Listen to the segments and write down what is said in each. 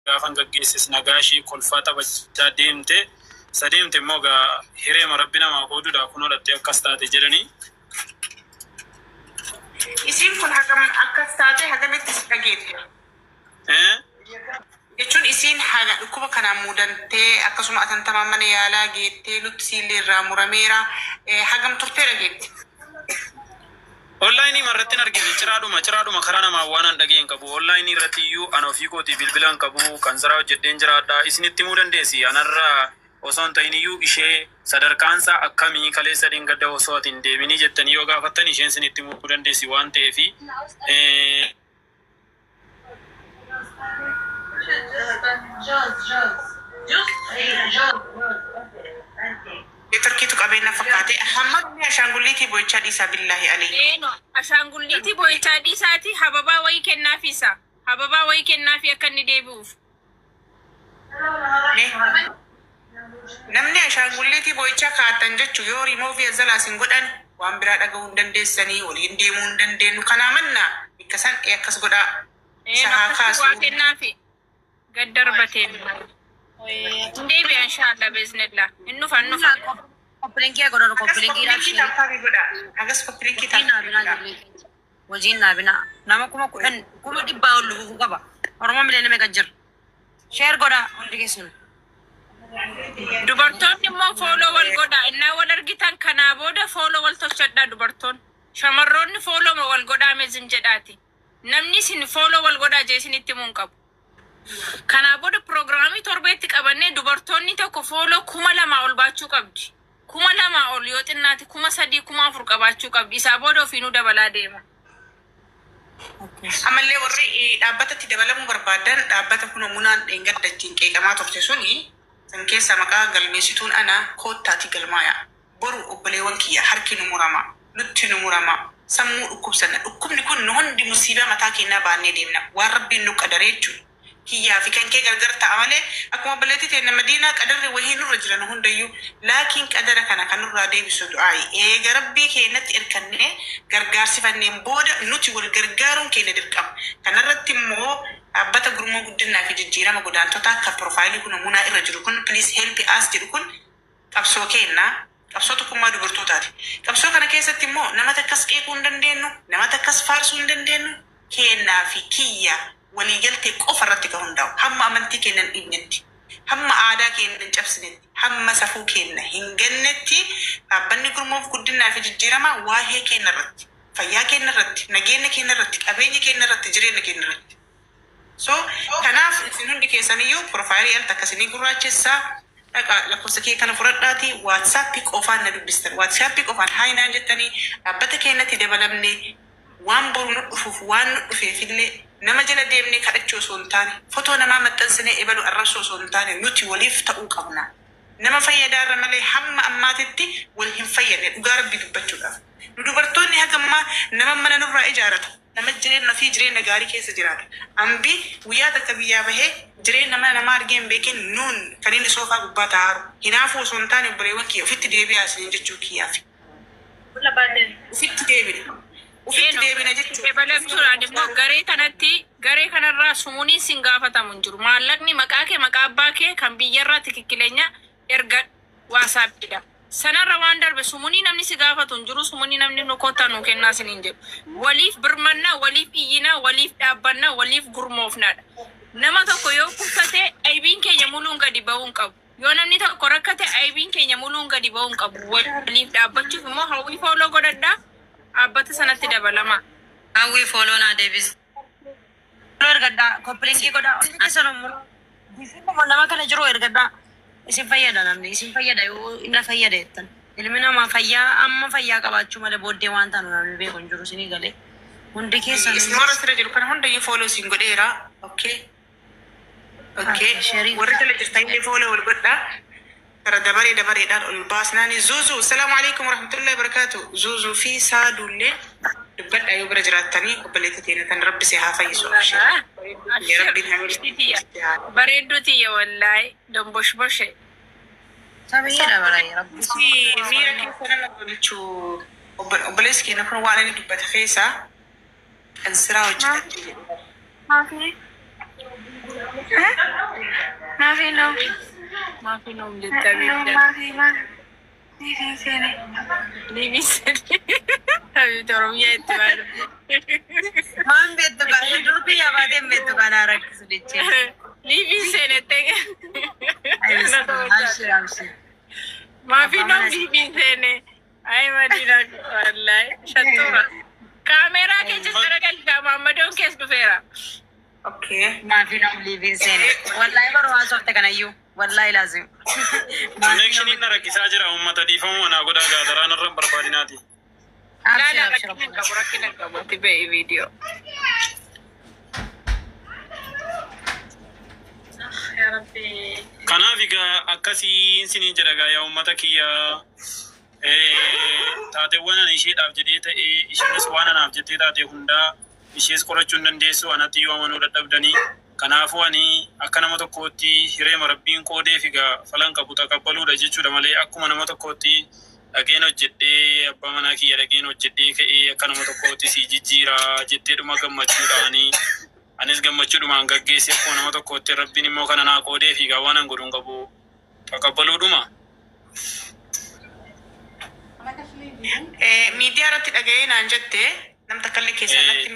gaafa gaggeessis nagaashii kolfata bachaa deemte sadeemte immoo gaa hireema rabbi namaa qoodudha kunoo dhattee akkas taate jedhanii. Isin kun hagam akkas taate hagamitti dhageette? Jechuun isin haga dhukkuba kanaan mudantee akkasuma atantamaa mana yaalaa geettee nutti siillee irraa murameera hagam turtee dhageette? Online marratti argite ciraadhuma karaa namaa waan an dhageen qabu online irratti iyyuu an ofii kooti bilbilaan qabu kan saraa hojjedheen jiraadha isinitti himuu dandeessi anarraa osoo hin ta'in iyyuu ishee sadarkaansaa akkamii kaleessa dheengadda osoo ati hin deeminii jettanii yoo gaafattan isheen isinitti himuu dandeessi waan ta'eefi Turkiitu qabeenya fakkaate hamma ashaangulliitii boo'ichaa dhiisaa billaahi alayhi. Ashaangulliitii boo'ichaa dhiisaati hababaa wayii kennaafisa. Hababaa wayii kennaafi akka inni deebi'uuf. Namni ashaangulliitii boo'ichaa kaa'atan jechuun yoo riimoofii azalaas hin godhan waan biraa dhaga'uu hin dandeessanii waliin deemuu hin dandeenyu kanaa mannaa bakka san akkas godhaa. Bakka waa kennaafi gad darbatee. Deebi'a inshallah biiznillah. Innufa. Koppilinki godhanu koppilinki raabshii. Agas koppilinki taa'ee. Hojiin naabina nama kuma dhibbaa ol lubuu qaba. Oromoo miliyoona meeqa jira? Sheer godhaa hundi keessan. Dubartoonni immoo fooloo wal godhaa. Innaa wal argitan kanaa booda fooloo wal tolchadhaa dubartoonni. Shamarroonni fooloo wal godhaa meezim jedhaati. Namni isin fooloo wal godhaa jeesin itti muun qabu. Kanaa booda pirogiraamii torbeetti qabannee dubartoonni tokko fooloo 2,000 ol baachuu qabdi. 2,000 ol yoo xinnaati 3,000 4,000 qabaachuu qabdi. Isaa booda ofiinuu dabalaa deema. Amallee warri dhaabbatatti dabalamuu barbaadan dhaabbata kun munaan dheengaddachiin qeeqamaa turte suni san keessa maqaa galmeessituun ana koottaati galmaaya. Boru obboleewwan kiyya harki nu murama nutti nu murama sammuu dhukkubsanna dhukkubni kun nu hundi musiibaa mataa keenyaa baannee deemna waan rabbiin nu qadaree jechuudha. Kiyyaa fi kan kee gargar ta'a malee akkuma baleetti ta'e nama diinaa qadarri wahii nurra jiran hundayyuu laakiin qadara kana kan nurraa deebisu du'aayi. Eega rabbii keenyatti hirkannee gargaarsifanneen booda nuti wal gargaaruun keenya dirqama. Kanarratti immoo dhaabbata gurmoo guddinaa fi jijjiirama godaantota akka piroofaayilii kun munaa irra jiru kun please help us jedhu kun qabsoo kennaa. Qabsoo tokkummaa dubartootaati. Qabsoo kana keessatti immoo nama takkas qeequu hin dandeenyu, nama takkas faarsuu hin dandeenyu kennaa fi kiyyaa. Waliigaltee qofa irratti kan hundaa'u hamma amantii kennan dhibnetti hamma aadaa kennan cabsinetti hamma safuu kenna hin gannetti dhaabbanni gurmoof guddinaa fi jijjiirama waa'ee kenna irratti fayyaa kenna irratti nageenya kenna irratti qabeenya kenna irratti jireenya kenna irratti. So kanaaf isin hundi keessaniyyuu piroofaayilii alta akkasii gurraachessaa lakkoofsa kee kana fudhadhaati waatsaappii qofaan na dubbistan waatsaappii qofaan haayinaan jettanii dhaabbata keenyatti dabalamne waan boru nu dhufuuf waan nu dhufeefillee nama jala deemnee kadhachuu osoo hin taane fotoo namaa maxxansinee ebalu arrabsuu osoo hin taane nuti waliif ta'uu qabna. Nama fayyadaarra malee hamma ammaatitti wal hin fayyadne dhugaa rabbii dubbachuudhaaf. Nu dubartoonni hagammaa nama mana nurraa ijaaratu nama jireenya fi jireenya gaarii keessa jiraatu. Ambii guyyaa takka biyyaa bahee jireenya nama namaa argee hin beekin nuun kan inni soofaa gubbaa taa'aru. Hinaafuu osoo hin taane obboleewwan kiyya ofitti deebi'aa isiniin jechuu kiyyaaf. Ofitti deebine. Ufitti deebina jechuudha. Ebalabtuudhaan immoo garee kanarraa sumuuniin sin gaafatamu hin jiru. Maallaqni maqaa kee maqaa abbaa kee kan biyyarraa tikikkileenya erga waasaappiidha. Sanarra waan darbe sumuunii namni si gaafatu hin jiru. Sumuunii namni nu kottaa nu kennaa sin hin jedhu. Waliif birmannaa, waliif iyyinaa, waliif dhaabbannaa, waliif gurmoofnaadha. Nama tokko yoo kuffate aybiin keenya muluun gadi ba'uu hin qabu. Yoo namni tokko rakkate aybiin keenya muluun gadi ba'uu hin qabu. Waliif dhaabbachuuf immoo hawwii fooloo godhadhaa. Abbata sanatti dabalama. Hawwii fooloo naa deebis. Fooloo ergadhaa koppilinki godhaa. Asirratti nama kana jiru ergadhaa. Isin fayyada namni isin fayyada yoo inni fayyada jettan. Ilmi namaa amma fayyaa qabaachuu malee booddee waan taanu namni beeku hin jiru isinii galee. Hundi keessan. Isin warra sirra jiru kana hundayyuu fooloo isin godheera. Okay. Warri tala jirtanillee fooloo wal godhaa. ترى دبري دار الباسناني زوزو السلام عليكم ورحمة الله وبركاته زوزو في سادو اللي دبت أيوب رجرات تاني قبلتين تنرب سيها فيسو يا ربي نعمل بريدو تي والله دم بوش سامينا براي ربي ميرا كيف أنا نقول شو وبلسكي نكون وانا دبت خيسة انسراو جدا ما في Maafi noom jetta beektaa. Liibiseen. Habibti Oromiyaa itti baadhu. Maan beektu kana durbii yaabateen beektu kana rakkisu jechuudha. Liibiseen ettee. Abshir. Maafi noom liibiseen. Ay Madina wallahi shattura. Kaameraa keessa garagalcha Maammadoon keessa dhufeera. Okay. Maafi noom liibiseen. Wallahi baruu haasofte kanayyuu. Wallahi lazim. Connection inni rakkisaa jira uummata dhiifamu manaa godhaa gaadaraan irra barbaadinaati. Laala rakkina qabu itti ba'e viidiyoo. Kanaaf egaa akkasiin siniin jedha gaa yaa uummata kiyya taateewwan ani isheedhaaf jedhee ta'e isheenis waan anaaf jettee taate hundaa ishees qorachuu hin dandeessu anatti yoo amanuu dadhabdanii. Kanaafuu ani akka nama tokkootti hireema rabbiin qoodeef egaa falan qabu taqabbaluudha jechuudha malee akkuma nama tokkootti dhaqeen hojjedhee abbaa manaa kiyya dhaqeen hojjedhee ka'ee akka nama tokkootti si jijjiira jettee dhuma gammachuudhaani anis gammachuudhumaan gaggeesse akkuma nama tokkootti rabbiin immoo kana naa qoodeef egaa waan an godhuun qabu taqabbaluudhuma. Miidiyaa irratti dhaga'ee naan jettee namta kallee keessatti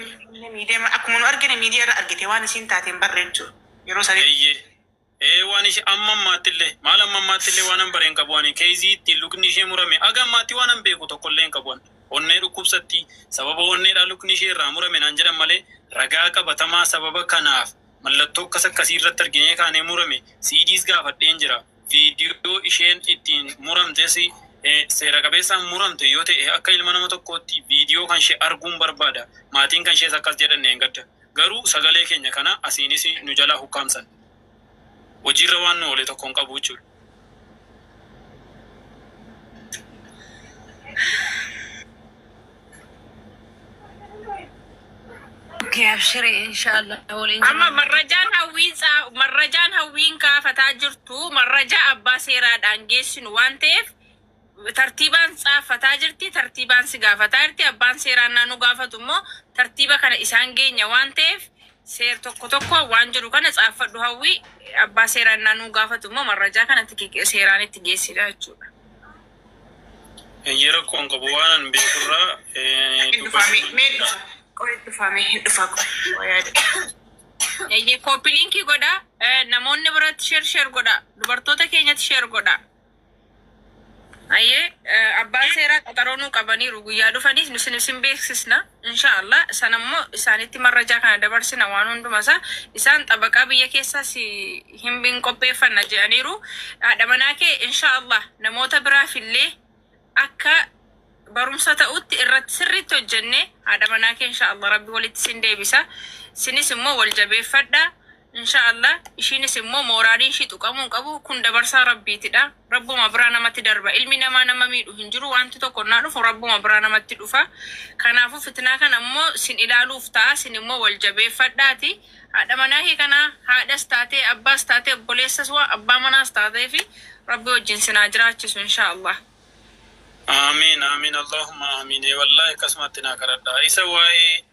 miidiyaa akkuma nu argine miidiyaa irra argite waan isiin taateen barreechu yeroo sanii. Waan ishee amma ammaattillee maal amma ammaattillee waan an bareen qabu ani keezii ittiin lukni ishee murame aga ammaatti waan an beeku tokkollee hin qabu onnee dhukkubsatti sababa onneedhaan lukni ishee irraa murame naan jedhan malee ragaa qabatamaa sababa kanaaf mallattoo akkasii irratti arginee kaanee murame CDs gaafadheen jira viidiyoo isheen ittiin muramtes seera qabeessaan muramte yoo ta'e akka ilma nama tokkootti viidiyoo kan ishee arguun barbaada maatiin kan ishees akkas jedhanne hin gadda garuu sagalee keenya kana asiinis nu jalaa hukkaamsan hojiirra waan nu oole tokko hin qabu jechuudha. Okay, abshiri inshallah. Amma marrajaan hawwiin kaafataa jirtu marrajaa abbaa seeraadhaan geessinu waan ta'eef tartiibaan xaafataa jirti tartiibaan si gaafataa jirti abbaan seeraan naannoo gaafatu immoo tartiiba kana isaan geenya waan ta'eef seer tokko waan jiru kana xaafadhu hawwii abbaa seeraan naannoo gaafatu immoo marrajaa kanatti seeraan itti geessina jechuudha. Yeroo kun qabu waan an beekurraa koopiliinkii godha namoonni biratti sheer godha dubartoota keenyatti sheer godha. Ayyee abbaan seeraa qaxaroonuu qabaniiru guyyaa dhufaniis nusin beeksisna inshaallah sanammoo isaanitti marrajaa kana dabarsina waan hundumasaa isaan xabaqaa biyya keessaas hin qopheeffanna jedhaniiru haadha manaa kee inshaallah namoota biraafillee akka barumsa ta'utti irratti sirriitti hojjenne haadha manaa kee inshaallah rabbi walitti sin deebisa sinis immoo wal jabeeffadha inshaallah ishiinis immoo mooraalii ishii tuqamuu qabu kun dabarsaa rabbiitidha rabbuma biraa namatti darba ilmi namaa nama miidhu hin jiru wanti tokko naa dhufu rabbuma biraa namatti dhufa kanaafuu fitnaa kana immoo sin ilaaluuf ta'a sin immoo wal jabeeffadhaati haadha manaa kee kana haadhas taatee abbaas taatee obboleessas waa abbaa manaas taatee fi rabbi wajjin sinaa jiraachisu inshaallah. Amiin amiin Allahumma amiin wallahi akkasumatti naa kadhadha isa waa'ee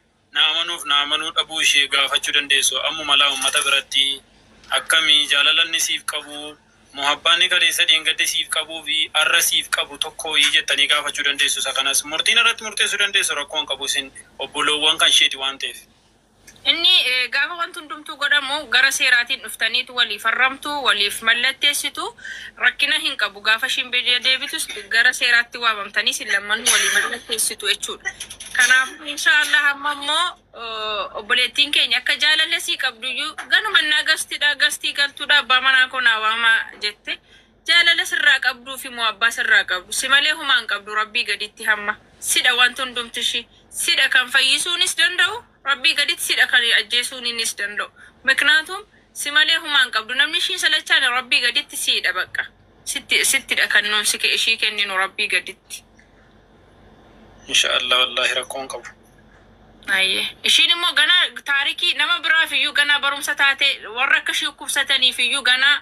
naamanuu dhabuu ishee gaafachuu dandeessu ammuma laa uummata biratti akkamii jaalalanni siif qabu muhabbaanni kaleessa dheengadde siif qabuu fi arra siif qabu tokko jettanii gaafachuu dandeessu isa kanas murtiin irratti murteessuu dandeessu rakkoon qabu isin obboloowwan kan isheeti waan ta'eef. Inni gaafa wanti hundumtuu godhamu gara seeraatiin dhuftaniitu waliif harramtu waliif mallatteessitu rakkina hin qabu gaafa ishiin deebitus gara seeraatti waamamtanii sin lammanuu walii mallatteessitu jechuudha. Kanaaf inshaallah amma immoo obboleettiin keenya akka jaalallee sii qabduyyuu ganumannaa gastii galtuudha abbaa manaa konaa waamaa jette jaalala sirraa qabduu fi moo abbaa sirraa qabdu si malee humaan qabdu rabbii gaditti hamma sidha wanti hundumti ishii sidha kan fayyisuunis danda'u rabbii gaditti sidha kan ajjeesuunis danda'u miknaatum si malee humaan qabdu namni ishii salachaan rabbii gaditti siidha bakka sittidha kan nuunsi ishii kenninu rabbii gaditti. Inshaallah wallahi rakkoon qabu. Ayyee ishiin immoo gana taarikii nama biraaf iyyuu gana barumsa taate warra akka ishii kubsataniif iyyuu gana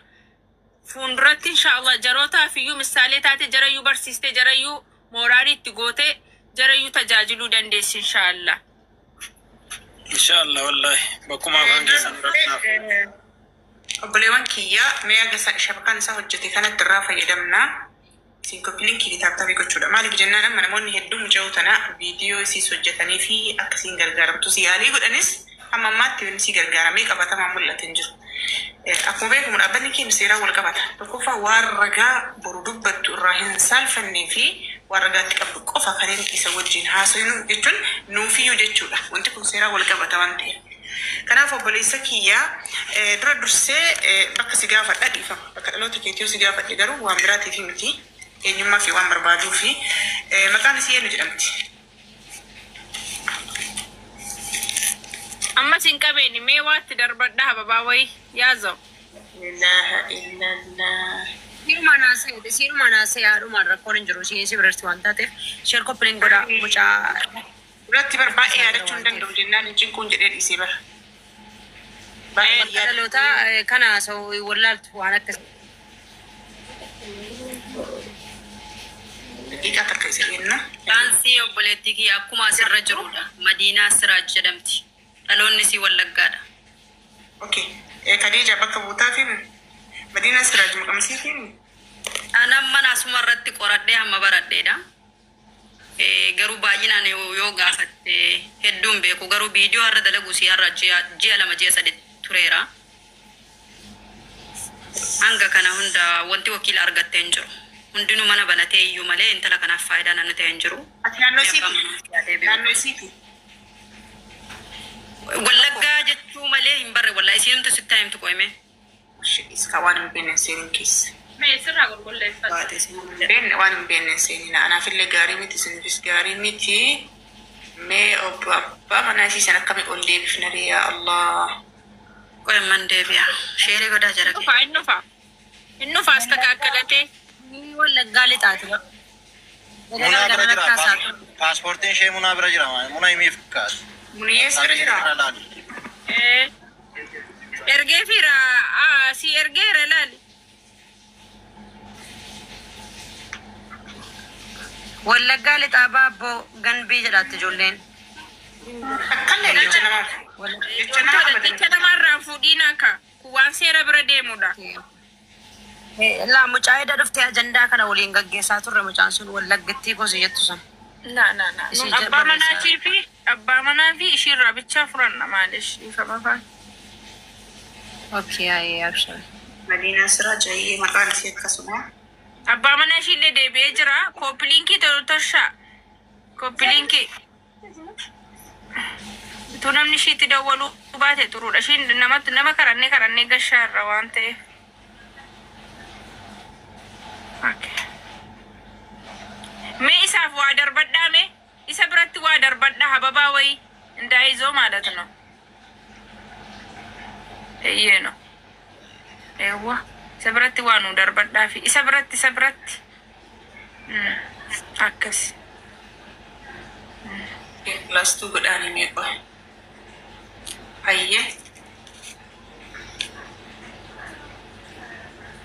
fuulduratti inshaallah jarootaaf iyyuu misaalee taate jarayyuu barsiiste jarayyuu mooraalii itti goote jarayyuu tajaajiluu dandeessi inshaallah. Inshaallah wallahi bakkuma afaan keessan rakkinaaf. obboleewwan kiyya mee agasa shabakaan isaa hojjete kanatti irraa fayyadamnaa isin koppilinki kitaabtabii gochuudha. Maaliif jennaan amma namoonni hedduu muca'uu tana viidiyoo isiis hojjetanii fi akkasiin gargaaramtu si yaalii godhanis amma ammaatti si gargaaramee qabatamaa mul'ate hin jiru. Akkuma beekamu dhaabbanni keenya seeraa wal qabata. Tokkoffaa waan ragaa boru dubbattu irraa hin saalfannee fi waan ragaatti qabdu qofa kan isa wajjin haasofnu jechuun nuufiyyuu jechuudha. Wanti kun seeraa wal qabata waan ta'eef. Kanaaf obboleessa kiyyaa dura dursee bakka si gaafadha dhiifama. Bakka dhaloota keetii si gaafadhe garuu waan biraatiif miti. Eenyummaa fi waan barbaaduu fi maqaan isii eenyu jedhamti? Amma sin qabeeni mee waatti darbadha hababaa wayi yaazau. Ilaaha illallah. Siiruma naasee haadhumaan rakkoon hin jiru. Siinsi biratti waan taateef isheen koppileen godhaa mucaa. Duratti barbaa'ee yaadachuu hin danda'u jennaan hin cinquun jedhee dhiisee bara. Dhaloota kana wallaaltu waan akkasii. Daqiiqaa takka isa jenna. Daansii obboleettii kiyya akkuma asirra jirudha. Madiinaa Siraaj jedhamti. Dhaloonni si Wallaggaadha. Okay. Khadija bakka buutaa fi Madiinaa Siraaj maqamsii fi Anam mana asuma irratti qoradhee hamma baradheedha. Garuu baay'inaan yoo gaafatte hedduun beeku. Garuu viidiyoo har'a dalagu si har'a ji'a 2 ji'a 3 tureera. Hanga kana hunda wanti wakiila argattee hin jiru. Hundinuu mana banatee iyyuu malee intala kanaaf faayidaa naannoo ta'e hin jiru. ati naannoo isiiti. Wallaggaa jechuu malee hin barre wallahi isiinumtu sitti himtu qo'ime. Iska waan hin beekne seeniin keessa. Mee sirraa qulqulleeffatu. Baatee seeniin waan hin beekne seeniin anaafillee gaarii miti sinifis gaarii miti. Mee obbo abbaa manaa isiisan akkamii ol deebifna yaa Allah. Qo'imman deebi'a. Sheerii godaa jara kee. Inni nufa as takkaakkalatee. Wallaggaa lixaati ba. Munaa bira jira. Paaspoortiin ishee munaa bira jira. Munaa himiif kaas. Muniyyees bira jira. Ergee fiira si ergeera laali. Wallaggaa lixaa baabboo ganbii jedhaatti ijoolleen. Akkallee jecha namaaf. Jecha namarraa fuudhiin akka waan seera bira deemudha. Laa mucaa eda dhuftee ajandaa kana waliin gaggeessaa turre mucaan sun Wallaggattii gosi jettu san. Abbaa manaa fi ishiirraa bichaa furanna maalish ifama faan. Okay, ayi abshar. Madiinaa Siraaj ayyee maqaan isii akkasuma. Abbaa manaa ishiillee deebi'ee jira. Kooppiliinkii tarshaa. Kooppiliinkii. Utuu namni ishiitti dawwaluu baate turuudha. Ishiin nama karannee gashaa irra waan ta'eef. Mee isaaf waa darbadhaa mee isa biratti waa darbadhaa hababaa wayii indaayizoo ማለት ነው. Eeyyeeno. Eewwa isa biratti waa nu darbadhaa fi isa biratti akkas. Lastuu godhaanii meeqa? Hayyee.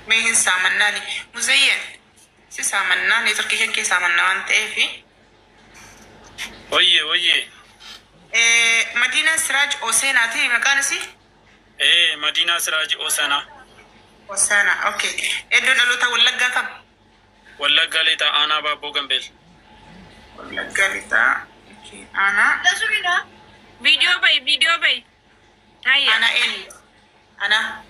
Mee hin saamannaani. Muzayyan. Si saamannaa neetworkii kan kee saamannaa waan ta'eef. Oyyee. Madiinaa Siraaj Oseenaati maqaan isii? Madiinaa Siraaj Oseenaa. Oseenaa, okay. Iddoo dhaloota Wallaggaa kam? Wallaggaa lixaa aanaa Baabboo Gambeel. Wallaggaa lixaa aanaa. Video bay. Aanaa eenyu? Aanaa.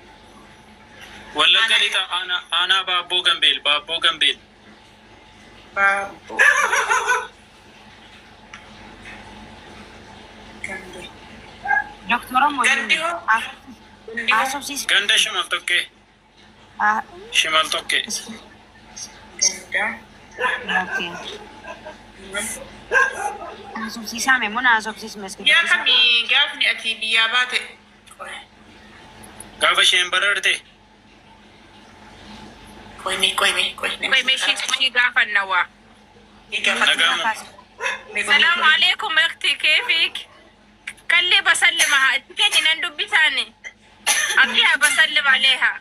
Wallaggaa lixaa aanaa Baabboo Gambeel. Baabboo. Doktora mo. Gandiyoo. Asofsiis. Ganda shimal tokkee. Shimal tokkee. Ganda. Okay. Asofsiisaa mee muna asofsiis Yaa kamii gaafni ati biyyaa baate? Gaafa isheen bararte. Qoyme. Shii gaafanna waa. Nagaama. Salaamu alaikum ekti keefik. Kallee basallima haa itti kenni nan dubbisaani. Akki haa basallima aleehaa.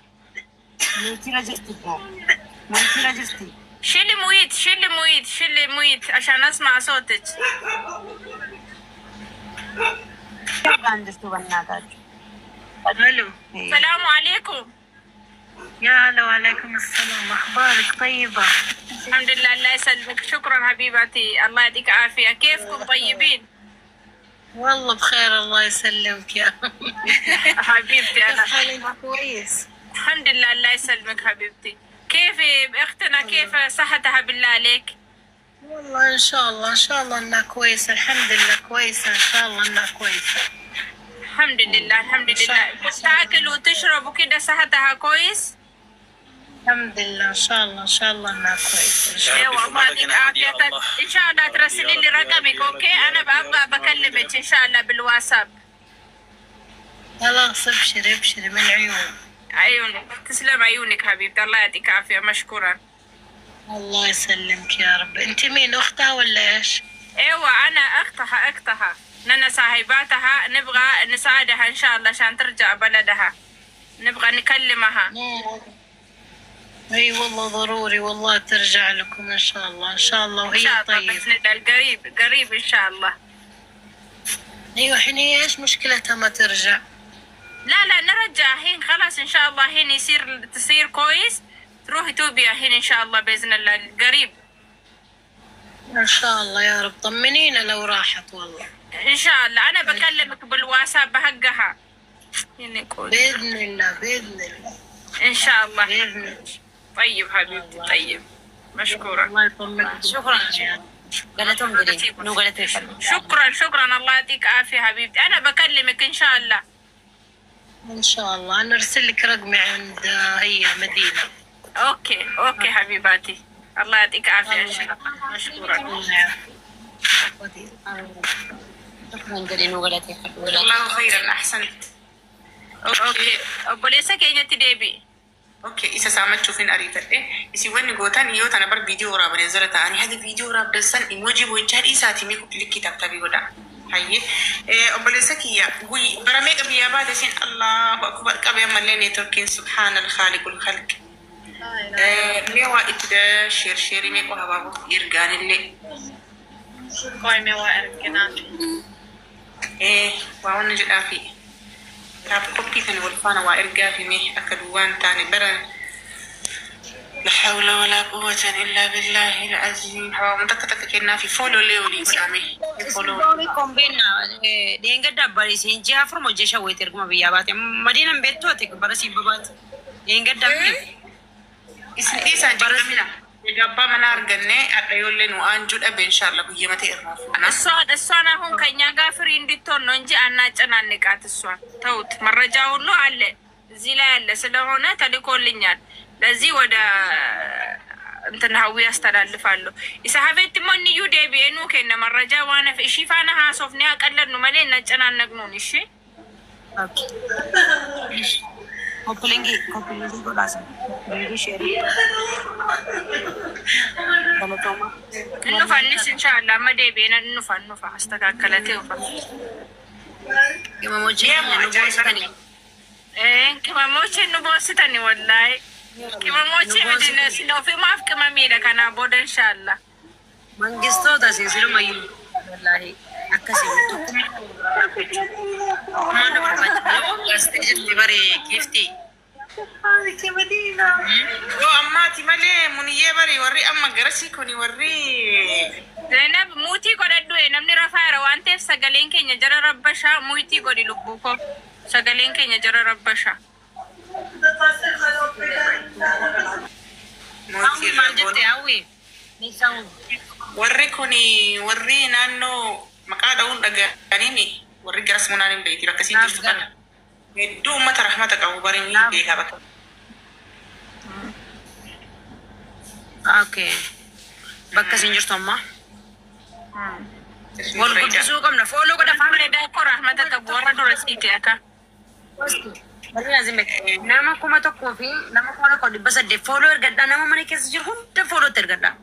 Multira jirti. Shilli muyiit. Ashaan asmaa sootech. Gaan jirtu bannaa taatu. الو السلام عليكم. يا هلا وعليكم السلام، اخبارك طيبه؟ الحمد لله الله يسلمك. شكرا حبيبتي الله يديك عافيه. كيفكم طيبين؟ والله بخير الله يسلمك يا حبيبتي انا حالك كويس؟ الحمد لله الله يسلمك حبيبتي. كيف اختنا كيف صحتها بالله عليك؟ والله ان شاء الله انها كويسه، الحمد لله كويسه، ان شاء الله انها كويسه. الحمد لله الحمد لله. تاكل وتشرب وكده صحتها كويس؟ الحمد لله ان شاء الله انها كويسه ان شاء الله. ايوه الله يديك عافيه. ان شاء الله ترسلي لي رقمك اوكي؟ انا ببقى بكلمك ان شاء الله بالواتساب. خلاص ابشري من عيون. عيونك تسلم عيونك حبيبتي الله يديك عافيه مشكورا. الله يسلمك يا رب. انت مين، اختها ولا ايش؟ ايوه انا اختها نانا صاحباتها، نبغى نساعدها ان شاء الله عشان ترجع بلدها، نبغى نكلمها. اي والله ضروري والله ترجع لكم ان شاء الله وهي ان شاء الله طيبة. بس قريب ان شاء الله. ايوه حين هي ايش مشكلتها ما ترجع؟ لا نرجع هين خلاص ان شاء الله، هين تصير كويس تروح اثيوبيا هين ان شاء الله باذن الله قريب ان شاء الله يا رب. طمنينا لو راحت والله. ان شاء الله انا بكلمك بالواتساب بحقها باذن الله ان شاء الله. باذن الله. طيب حبيبتي طيب مشكورة. الله يطمنك. شكرا الله يعطيك عافية حبيبتي. أنا بكلمك إن شاء الله. ان شاء الله انا ارسل لك رقمي عند هي مدينة. اوكي حبيباتي الله يعطيك عافية ان شاء الله. مشكورة. الله خيرا احسنت. اوكي بوليسا كينيا تديبي. اوكي isa saamachuufin ariifadhe isin wanni gootan yoo tana bar viidiyoo waraabane zara ta'anii haga viidiyoo waraabdansan imojii bochaa dhiisaati mee likkii tabtabii godha hayye obboleessa kiyya baramee qabiyyaa baate sin allahu akbar qabee ammallee neetworkiin subhaana alkhaaliqul khalq mee waa itti sheerii mee qoha baabuu ergaanillee Qoime waa erginaati. waa wanni jedhaafi koppii kana wal faana waa ergaa fi mee akka duwwaan taane bara لا حول ولا قوة إلا بالله العظيم. حوام تك كنا في فولو ليولي كلامي فولو كومبينا دينغ دبري سين جافر مو جيشا ويتركم بيابات مدينة بيتو تك برسي بابات دينغ دبري اسمي سانجرمنا يجابا منار جنة أتيولي نو أنجود أبي إن شاء الله بيجي السؤال هون كنيا غافرين ديتون نونجي أنا جانا نكات السؤال توت مرة جاولو على زلا سلهونا تليكولينيان لذي ودا እንትን ሀዊ ያስተላልፋሉ ኢሳሀቤት ሞን ዩ ዴቢ ኑ ከነ መረጃ ዋና ፍሺ ፋና ሀሶፍኒ ያቀለድ ነው ማለት እናጨናነቅ ነው እሺ ኦኬ ኮፕሊንግ ጎላስ ቪዲዮ ሼር በመቶማ እንፋንስ ኢንሻአላህ መዴቢ እንፋንፋ አስተካከለቴ ወፋ የማሞቼ ነው ቦስተኒ ወላሂ كماموتشي مدينة سنو في مافك ماميلة كان بود إن شاء الله. منجستو تسيسلو ما يو والله أكاسي ما نفهم لاستيج تباري كيفتي. هذه كمدينة. يو أما تمالي منيه باري وري أما جرسي كوني وري. زينب موتي كده دوي نمني رفاعة وانتي سجلين كي نجرا ربشة موتي كده لبوكو سجلين كي نجرا ربشة. warri kuni warri naannoo maqaa dha'uun dhaga'anini warri garas munaanin beekti bakka siin jirtu kana hedduu ummata rahmata qabu bari ni beekaa bakka. Okay. Bakka siin jirtu amma. Wal guddisuu qabna fooloo godha faamilii koo rahmata qabu warra dura siite akka. lazim nama kuma tokko fi nama kuma tokko dhibba saddeet fooloo ergadhaa nama mana keessa jiru hunda fooloo ergadhaa.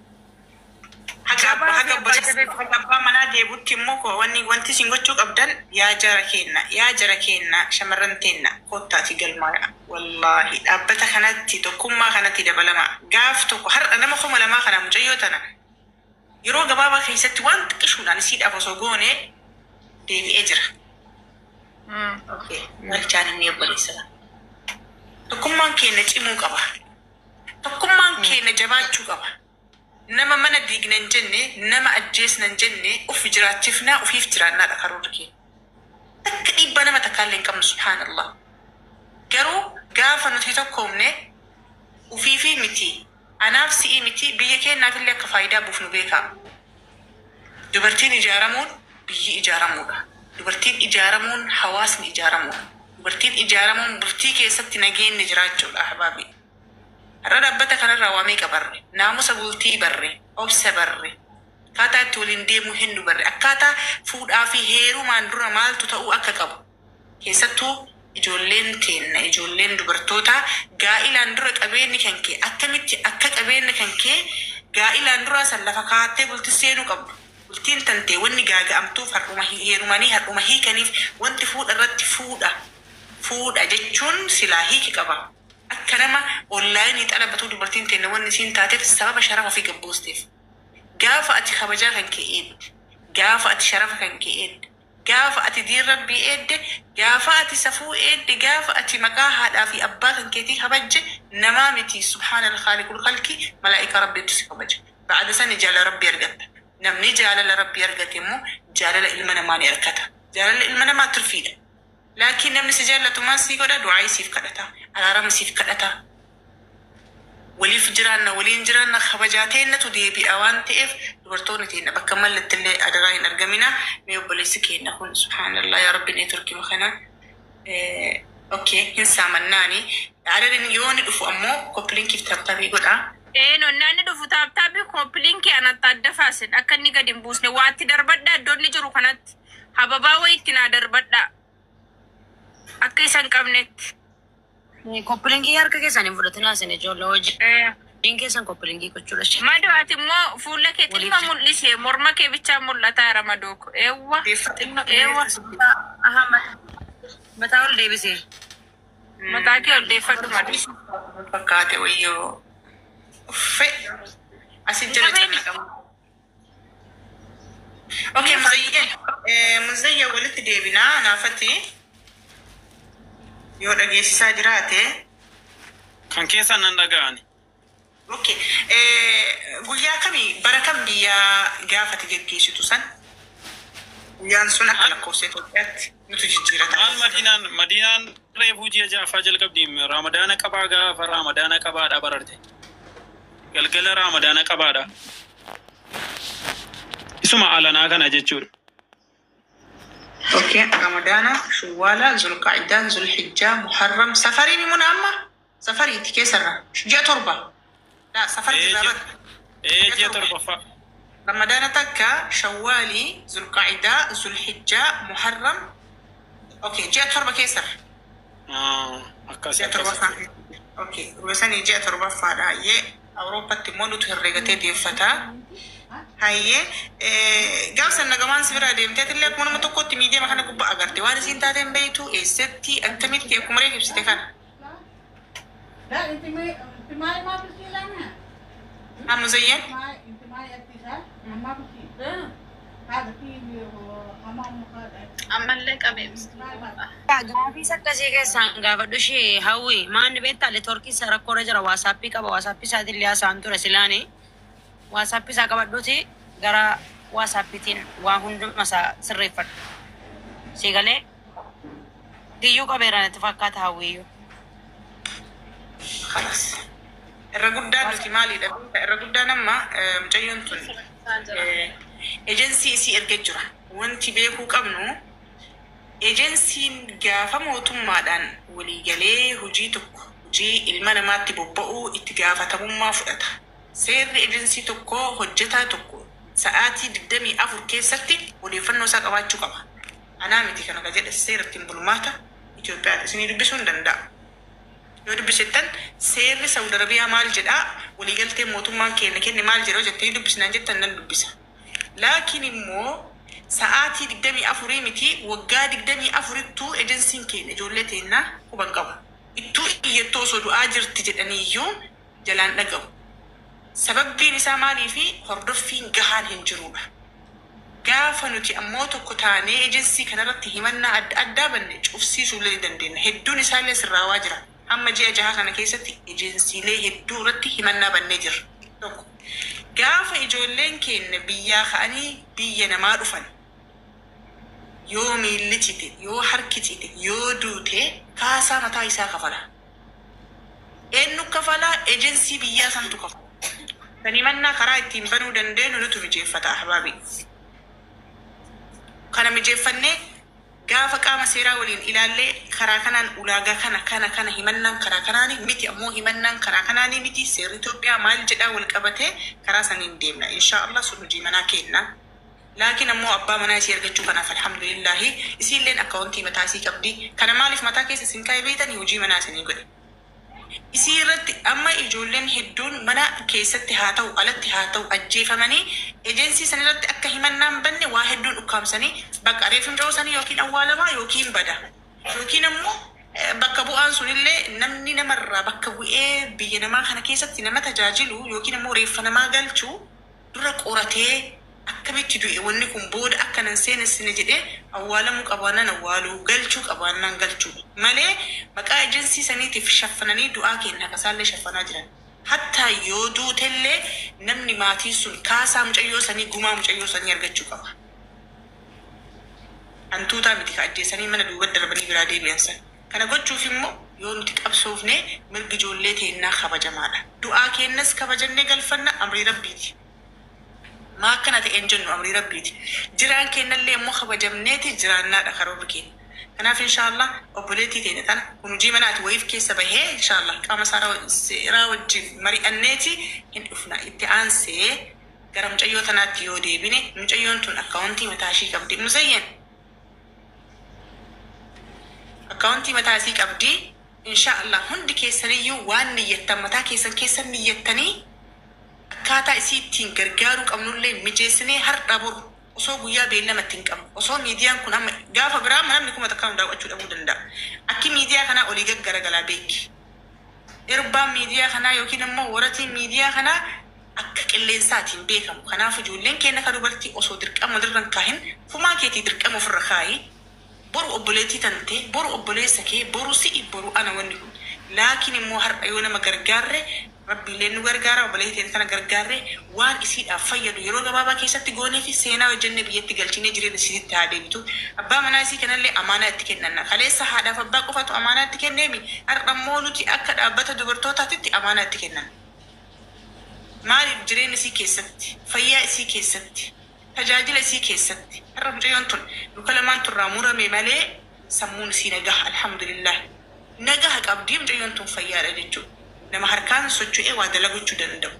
Haga abbaa manaa deebutti immoo ko wanti isin gochuu qabdan yaa jara kenna shamarran teenna kottaati galmaadha wallaahi dhaabbata kanatti tokkummaa kanatti dabalama gaaf tokko har'a nama kuma lamaa kana mucayyoo tana yeroo gabaabaa keessatti waan xiqqishuudhaan isiidhaaf osoo goone deebi'ee jira. Okay, walchaan inni obboleessa. Tokkummaan keenya cimuu qaba. Tokkummaan keenya jabaachuu qaba. Nama mana diignan jenne, nama ajjeesnan jenne, uf jiraachifnaa ufiif jiraannaadha karoora keenya. Takka dhiibbaa nama takkaallee hin qabnu subhaanallah. Garuu gaafa nuti tokkoomne ufiifii miti, anaaf si'ii miti, biyya keenyaafillee akka faayidaa buufnu beekaa. Dubartiin ijaaramuun biyyi ijaaramuudha. Dubartiin ijaaramuun hawaasni ijaaramuudha. Dubartiin ijaaramuun bultii keessatti nageenya jiraachuudha ahbaabi. Har'a dhaabbata kanarraa waa meeqa barre? Naamusa bultii barre, obsa barre. Akkaataa itti waliin deemuu hin barre. Akkaataa fuudhaa fi heerumaan dura maaltu ta'uu akka qabu. Keessattuu ijoolleen teenna, ijoolleen dubartootaa gaa'ilaan dura qabeenyi kan kee akkamitti akka qabeenyi kan kee gaa'ilaan dura san lafa kaa'attee bultii seenuu qabdu. Bultiin tantee wanni gaaga'amtuuf har'uma heerumanii har'uma hiikaniif wanti fuudha irratti fuudha jechuun silaa hiiki qaba. Akka nama onlaayinii xalabatuu dubartiin teenna wanni siin taateef sababa sharafa fi gabboosteef. Gaafa ati kabajaa kan kee eedde, gaafa ati sharafa kan kee eedde, gaafa ati diin rabbii eedde, gaafa ati safuu eedde, gaafa ati maqaa haadhaa fi abbaa kan keetii kabajje namaa miti subhaana al-khaaliqul khalqi malaa'ika rabbiitu si kabaja. Ba'ada sani jaalala rabbii argatta. Namni jaalala rabbii argate immoo jaalala ilma namaa ni argata. Jaalala ilma namaa turfiidha. Laakiin namni si jaallatu maal sii godha? Du'aa siif kadhata, araarama siif kadhata. Waliif jiraanna, waliin jiraanna kabajaa teennatu deebi'a waan ta'eef dubartoonni teenna bakka mallattillee adaraa hin argamina. Mee obboleessi keenya kun subhaanallah yaa rabbi nee turkima kana. Okay, hin saamannaani. Adadin yoo ni dhufu ammoo koppilinkiif taphtabii godha. Nonni dhufu taphtabii koppilinki anatti adda faasin akka inni gadi hin buusne waatti darbadha iddoonni jiru kanatti hababaa wayitti naa darbadha akka isan qabnetti. Koppilingi harka keessan hin fudhatinaa isin ijoollee hojii. Diin keessan koppilingi gochuudha. Madoo ati immoo fuula kee xilma mul'ise morma kee bichaa mul'ataa ramadooko. Eewwa. Eewwa. Mataa ol deebisee. Mataa kee ol deeffadhu maduu. Fakkaate wayyoo. Uffe. Asin jala canna qabu. Okay, Muzayya walitti deebinaa naafatti. Yoo dhageessisaa jiraate kan keessan nan dhaga'ani. Okay. Guyyaa kamii bara kam biyyaa gaafati geggeessitu san? Guyyaan sun akka lakkoofsa Itoophiyaatti nutu jijjiirata. Maal Madiinaan reefuu ji'a ja'affaa jalqabdi Ramadaana qabaa gaafa Ramadaana qabaadha bararte. Galgala Ramadaana qabaadha. Isuma alanaa kana jechuudha. Okay, Ramadana, Shawwala, Zulqa'dah, Zulhijjah, Muharram, Safari ni munamma? Safari tikesara. Ji'a torba. La, Safari zabat. Ji'a torba fa. Ramadana takka, Shawwali, Zulqa'dah, Zulhijjah, Muharram. Okay, ji'a torba kesara. Akkasi. Ji'a torba fa. Okay, ruwesani ji'a torba fa da. Ye, Awroopatti immoo nutu herregatee deeffata. Hayyee gaafsan nagamaan si bira deemtee illee akkuma nama tokkotti miidiyaa kana gubbaa agarte waan isiin taateen beeytu eessatti akkamitti akkuma reef ibsite kana. Muzayyan. Ammallee qabee Gaafii akkasii keessaan gaafadhu ishee hawwi maanni beektaa Toorkii isa rakkoorra jira waasaappii qaba waasaappii isaatillee haasaan ture silaanii. WhatsApp isaa qabadhuuti gara WhatsAppitiin waa hundumasaa sirreeffadhu. Siigalee giyyuu qabeeraan itti fakkaata hawwiyyuu. Khalas. Irra guddaan nuti maalidha? Irra guddaan amma mucayyoon tun ejensii isii erga jira. Wanti beekuu qabnu ejensiin gaafa mootummaadhaan waliigalee hojii tokko hojii ilma namaatti bobba'uu itti gaafatamummaa fudhata. Seerri ejensii tokko hojjetaa tokko sa'aatii 24 keessatti odeeffannoo isaa qabaachuu qaba. Anaa miti kana jedhe seerri bulmaata Itoophiyaa isinii dubbisuu hin danda'a. Yoo dubbisettan seerri Saudi Arabiyaa maal jedhaa waliigaltee mootummaan kenne maal jedhoo jettee dubbisnaan jettan nan dubbisa. Laakiin immoo sa'aatii 24 miti waggaa 24ttuu ejensiin keenya ijoollee teennaa quban qabu. Ittuu iyyattoo osoo du'aa jirti jedhaniiyyuu jalaan dhagahu. Sababbiin isaa maalii fi hordoffiin gahaan hin jirudha. gaafa nuti ammoo tokko taanee ejensii kanarratti himannaa adda banne cufsiisuu illee dandeenya. Hedduun isaallee sirraawaa jira. Amma ji'a jaha kana keessatti ejensiilee hedduu irratti himannaa bannee jirra. Tokko gaafa ijoolleen keenya biyyaa ka'anii biyya namaa dhufan yoo miilli cite, yoo harki cite, yoo duute kaasaa mataa isaa kafala. Eenyu kafala? Ejensii biyyaa santu kafala. Kan himannaa karaa ittiin banuu dandeenyu nutu mijeeffata ahbaabi. Kana mijeeffannee gaafa qaama seeraa waliin ilaallee karaa kanaan ulaagaa kana himannaan karaa kanaani miti, ammoo himannaan karaa kanaani miti, seerri Itoophiyaa maal jedhaa wal qabatee karaa saniin deemna. Inshaallah sun hojii manaa kenna. Laakiin ammoo abbaa manaa isii argachuu kanaaf alhamdulillahi isiilleen akkaawuntii mataa isii qabdi. Kana maaliif mataa keessa isin kaa'ee beektanii hojii manaa isinii godhe. Isii irratti amma ijoolleen hedduun mana keessatti haa ta'u alatti haa ta'u ajjeefamanii ejensii san irratti akka himannaan banne waa hedduun ukkaamsanii bakka reeffi coosanii yookiin awwaalamaa yookiin bada yookiin ammoo bakka bu'aan sunillee namni namarraa bakka bu'ee biyya namaa kana keessatti nama tajaajilu yookiin ammoo reeffa namaa galchuu dura qoratee akkamitti du'e wanni kun booda akkanan seenessine jedhee awwaalamuu qabaannaan awwaaluu, galchuu qabaannaan galchuu malee maqaa ejensii saniitiif shaffananii du'aa keenya akkasaallee shaffanaa jiran. Hatta yoo duutellee namni maatiin sun kaasaa mucayyoo sanii, gumaa mucayyoo sanii argachuu qaba. Hantuutaa miti ka ajjeesanii mana duuba darbanii biraa deebi'an san. Kana gochuuf immoo yoo nuti qabsoofne mirgi ijoollee teennaa kabajamaadha. Du'aa keenyas kabajannee galfanna amrii rabbiiti. Ma akkana ta'een jennu amrii rabbiiti. Jiraan kennallee immoo kabajamneeti jiraannaadha karoorri keenya. Kanaaf inshaallah obboleettii teenya tana kun hojii manaati wayiif keessa bahee inshaallah qaama seeraa wajjin mari'anneeti hin dhufna. Itti aansee gara mucayyoo tanaatti yoo deebine mucayyoon tun akkaawuntii mataa ishii qabdi. Musayyan akkaawuntii mataa ishii qabdi. Inshaallah hundi keessaniyyuu waan niyyattan mataa keessan niyyattanii akkaataa isii ittiin gargaaruu qabnullee mijeessinee har'a boru osoo guyyaa beellamatti hin qabnu osoo miidiyaan kun amma gaafa biraa namni kuma takkaan daawwachuu dhabuu danda'a. Akki miidiyaa kanaa olii gaggaragalaa beeki. Erbaan miidiyaa kanaa yookiin ammoo waratiin miidiyaa kanaa akka qilleensaatiin beekamu. Kanaaf ijoolleen keenya kan dubartii osoo dirqama dirran kaahin fumaa keetii dirqama ofirra kaayi boru obboleettii tantee boru obboleessa kee boru si'i boru ana wanni kun. Laakiin immoo har'a yoo nama gargaarre rabbiillee nu gargaara obboleettiin tana gargaarre waan isiidhaaf fayyadu yeroo gabaabaa keessatti goonee fi seenaa hojjennee biyyatti galchinee jireenya isiitti haa deebitu. Abbaa manaa isii kanallee amaanaa itti kennanna. Kaleessa haadhaaf abbaa qofatu amaanaa itti kenneemi. Har'a immoo nuti akka dhaabbata dubartootaatti amaanaa itti kennan. Maaliif jireenya isii keessatti, fayyaa isii keessatti, tajaajila isii keessatti. Har'a mucayyoon tun luka lamaan turraa murame malee sammuun isii nagaha alhamdulillah. Nagaha qabdii mucayyoon tun fayyaadha jechuudha. Nama harkaan socho'ee waa dalagachuu danda'u.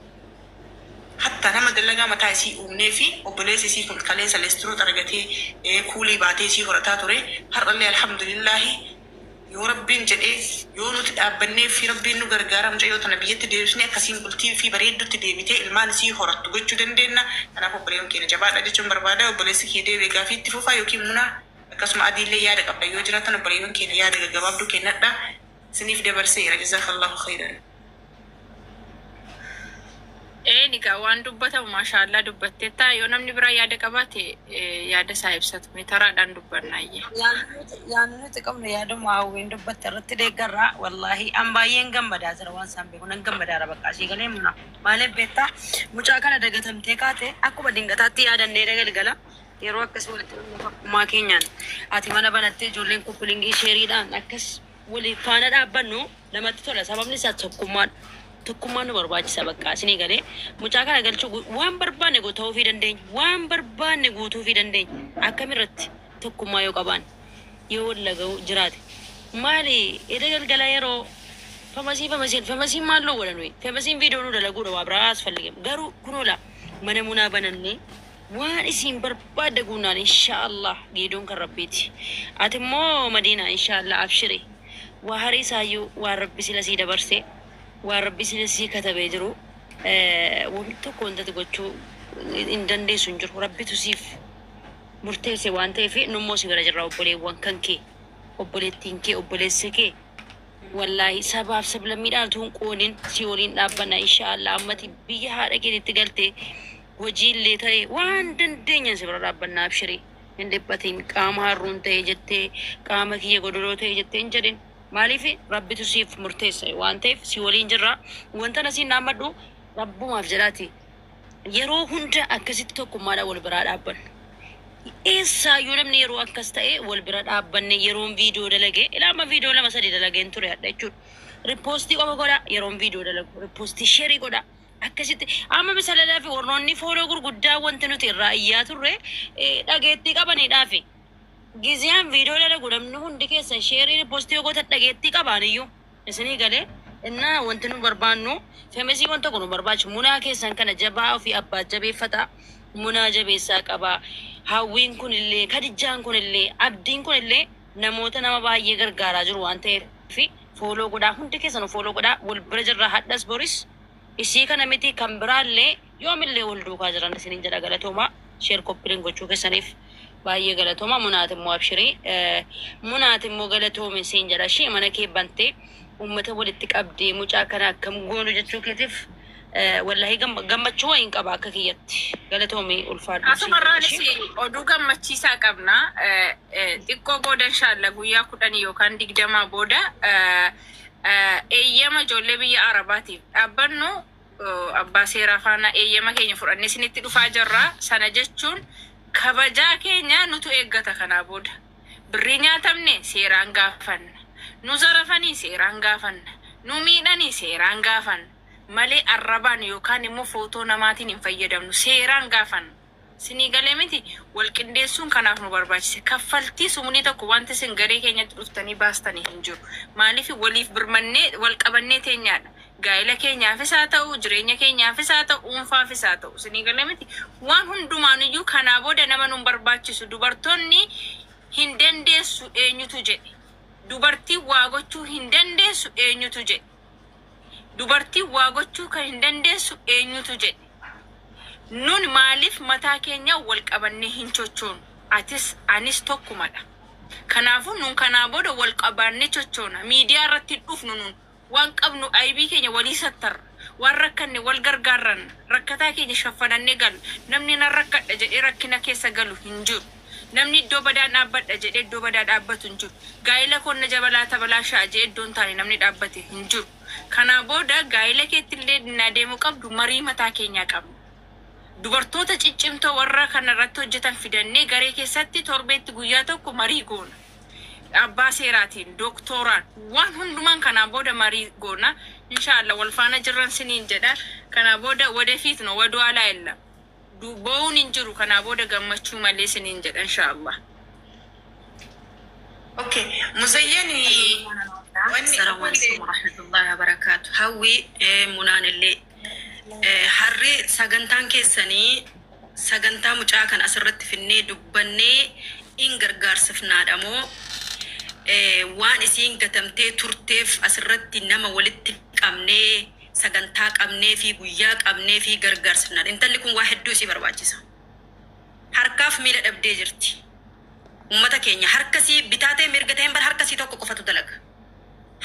Hatta nama dalagaa mataa isii uumnee fi obboleessi isii kun kaleessa leestiroota argatee kuulii baatee isii horataa ture. Har'allee alhamdulillahi yoo rabbiin jedhee yoo nuti dhaabbannee fi rabbiin nu gargaara mucayyoo tana biyyatti deebisnee akkasiin bultii fi bareeddutti deebitee ilmaan isii horattu gochuu dandeenya. Kanaaf obboleewwan keenya jabaadha jechuun barbaada. Obboleessi kee deebi'ee gaafii itti fufaa yookiin munaa akkasuma adiillee yaada qabda yoo jiraatan obboleewwan keenya yaada gaggabaabduu kennadha. Siniif dabarseera jazakallahu khairan. Nigaa waan dubbatamu maashaallah dubbatteetta yoo namni biraa yaada qabaate yaada isaa ibsatu taraadhaan dubbannaayyee. Yaanni nuti qabnu yaaduma hawwiin dubbatte irratti deeggarraa wallaahi an baay'een gammadaa jira waan isaan beeku nan gammadaara bakka asii galee muna maaliif beektaa mucaa kana dagatamtee kaate akkuma dingataatti yaadannee dagalgala yeroo akkas walitti dhufummaa keenyaan ati mana banattee ijoolleen kuppilingii sheeriidhaan akkas waliif faana dhaabbannu namatti tola sababni isaa tokkummaan nu barbaachisa bakka isinii galee mucaa kana galchuu waan barbaanne guutuu fi dandeenya waan barbaanne guutuu fi dandeenya akkamirratti tokkummaa yoo qabaan yoo wallaga'u jiraate maali edda galgala yeroo famasiin maalloo godhanwe famasiin viidiyoo nu dalaguudha waa biraa as falligem garuu kunoola mana munaa banannee waan isin barbaadde guunaan inshaallah geedoon kan rabbiiti ati immoo madiina inshaallah abshiri waa harii isaayyuu waan rabbi sila sii dabarsee waan rabbi sila sii katabee jiru wanti tokko wantati gochuu hin dandeessu hin jiru rabbitu siif murteesse waan ta'eef nummoo si bira jirra obboleewwan kan kee obboleettiin kee obboleessi kee wallaahi sabaaf sablammiidhaan tuun qooniin si waliin dhaabbanna inshaallah ammati biyya haadha keetitti galtee hojii illee ta'e waan dandeenyan si bira dhaabbannaa abshirii hin dhiphatiin qaama harruun ta'e jettee qaama kiyya godoloo ta'e jettee hin jedhin maaliif rabbitu siif murteessa waan ta'eef si waliin jirra wanta nasiin naammadhu rabbumaaf jedhaati yeroo hunda akkasitti tokkummaadhaan wal biraa dhaabbannu. Eessaayyuu namni yeroo akkas ta'e wal bira dhaabbanne yeroon viidiyoo dalagee ilaama viidiyoo lama sadii dalageen ture hadha jechuudha. Ripoostii qofa godha yeroon viidiyoo dalagu ripoostii sheerii godha akkasitti amma misalalaa fi warroonni fooloo gurguddaa wanti nuti irraa iyyaa turre dhageettii qabaniidhaafi giziyaan viidiyoo dalagu namni hundi keessan sheerii ripoostii goota dhageettii qabaaniyyuu isinii galee innaa wanti nu barbaannu feemesii wanta kun nu barbaachu munaa keessan kana jabaa ofii abbaa jabeeffata munaa jabeessaa qabaa. Hawwiin kun illee kadijaan kun illee abdiin kun illee namoota nama baay'ee gargaaraa jiru waan ta'eef fooloo godhaa hundi keessan fooloo godhaa wal bira jirra hadhas boris isii kana miti kan biraallee yoomillee wal duukaa jiran isiniin jedha galatooma sheer koppiliin gochuu keessaniif baay'ee galatooma munaat immoo abshirii munaat immoo galatoome isiin jedha ishee mana kee bantee uummata walitti qabdee mucaa kana akkam goonu jechuu keetiif wallahi gammachuu wayin qaba akka kiyyatti galatoomii ulfaadhu asumarraanis oduu gammachiisaa qabna xiqqoo booda inshaalla guyyaa 10 yookaan 20 booda eeyyama ijoollee biyya arabaatiif dhaabbannu abbaa seeraa faana eeyyama keenya fudhannee isinitti dhufaa jirra sana jechuun kabajaa keenya nutu eeggata kanaa booda birrii nyaatamne seeraan gaafanna nu zarafanii seeraan gaafanna nu miidhanii seeraan gaafanna malee arrabaan yookaan immoo footoo namaatiin hin fayyadamnu seeraan gaafanna sinii galee miti wal qindeessuun kanaaf nu barbaachise kaffaltii sumnii tokko wanti isin garee keenyatti dhuftanii baastanii hin jiru maaliif waliif birmannee wal qabannee teenyaadha gaa'ela keenyaafis haa ta'u jireenya keenyaafis haa ta'u dhuunfaafis haa ta'u sinii galee miti waan hundumaaniyyuu kanaa booda nama nu barbaachisu dubartoonni hin dandeessu eenyutu jedhe dubartii waa gochuu hin dandeessu eenyutu jedhe dubartii waa gochuu kan hin dandeessu eenyutu jedhe nun maaliif mataa keenya wal qabannee hin chochoonu atis anis tokkumadha kanaafuu nun kanaa booda wal qabannee chochoona miidiyaa irratti dhufnu nun waan qabnu aybii keenya walii sattarra waan rakkanne wal gargaarran rakkataa keenya shaffanannee galu namni nan rakkadha jedhee rakkina keessa galu hin jiru namni iddoo badaa dhaabbadha jedhee iddoo badaa dhaabbatu hin jiru gaa'ela konna jabalaa tabalaa sha'a jedhee iddoon taane namni dhaabbate hin jiru kanaa booda gaa'ela keettillee dinaa deemuu qabdu marii mataa keenyaa qabna dubartoota ciccimtoo warra kanarratti hojjetan fidannee garee keessatti torbeetti guyyaa tokko marii goona abbaa seeraatiin doktoraan waan hundumaan kanaa booda marii goona inshallah wal faana jirran siniin jedha kanaa booda wadafiit no waduu alaa illa duuboon hin jiru kanaa booda gammachuu malee siniin jedha inshallah. Okay, muzayyani السلام عليكم ورحمة الله وبركاته هوي منان اللي harri sagantaan keessanii sagantaa mucaa kan asirratti finnee dubbannee in gargaarsifnaadhamoo waan isiin gatamtee turteef asirratti nama walitti qabnee sagantaa qabnee fi guyyaa qabnee fi gargaarsifnaadha intalli kun waa hedduu isii barbaachisa harkaaf miila dhabdee jirti ummata keenya harkasii bitaatee mirgatee bar harkasii tokko qofatu dalaga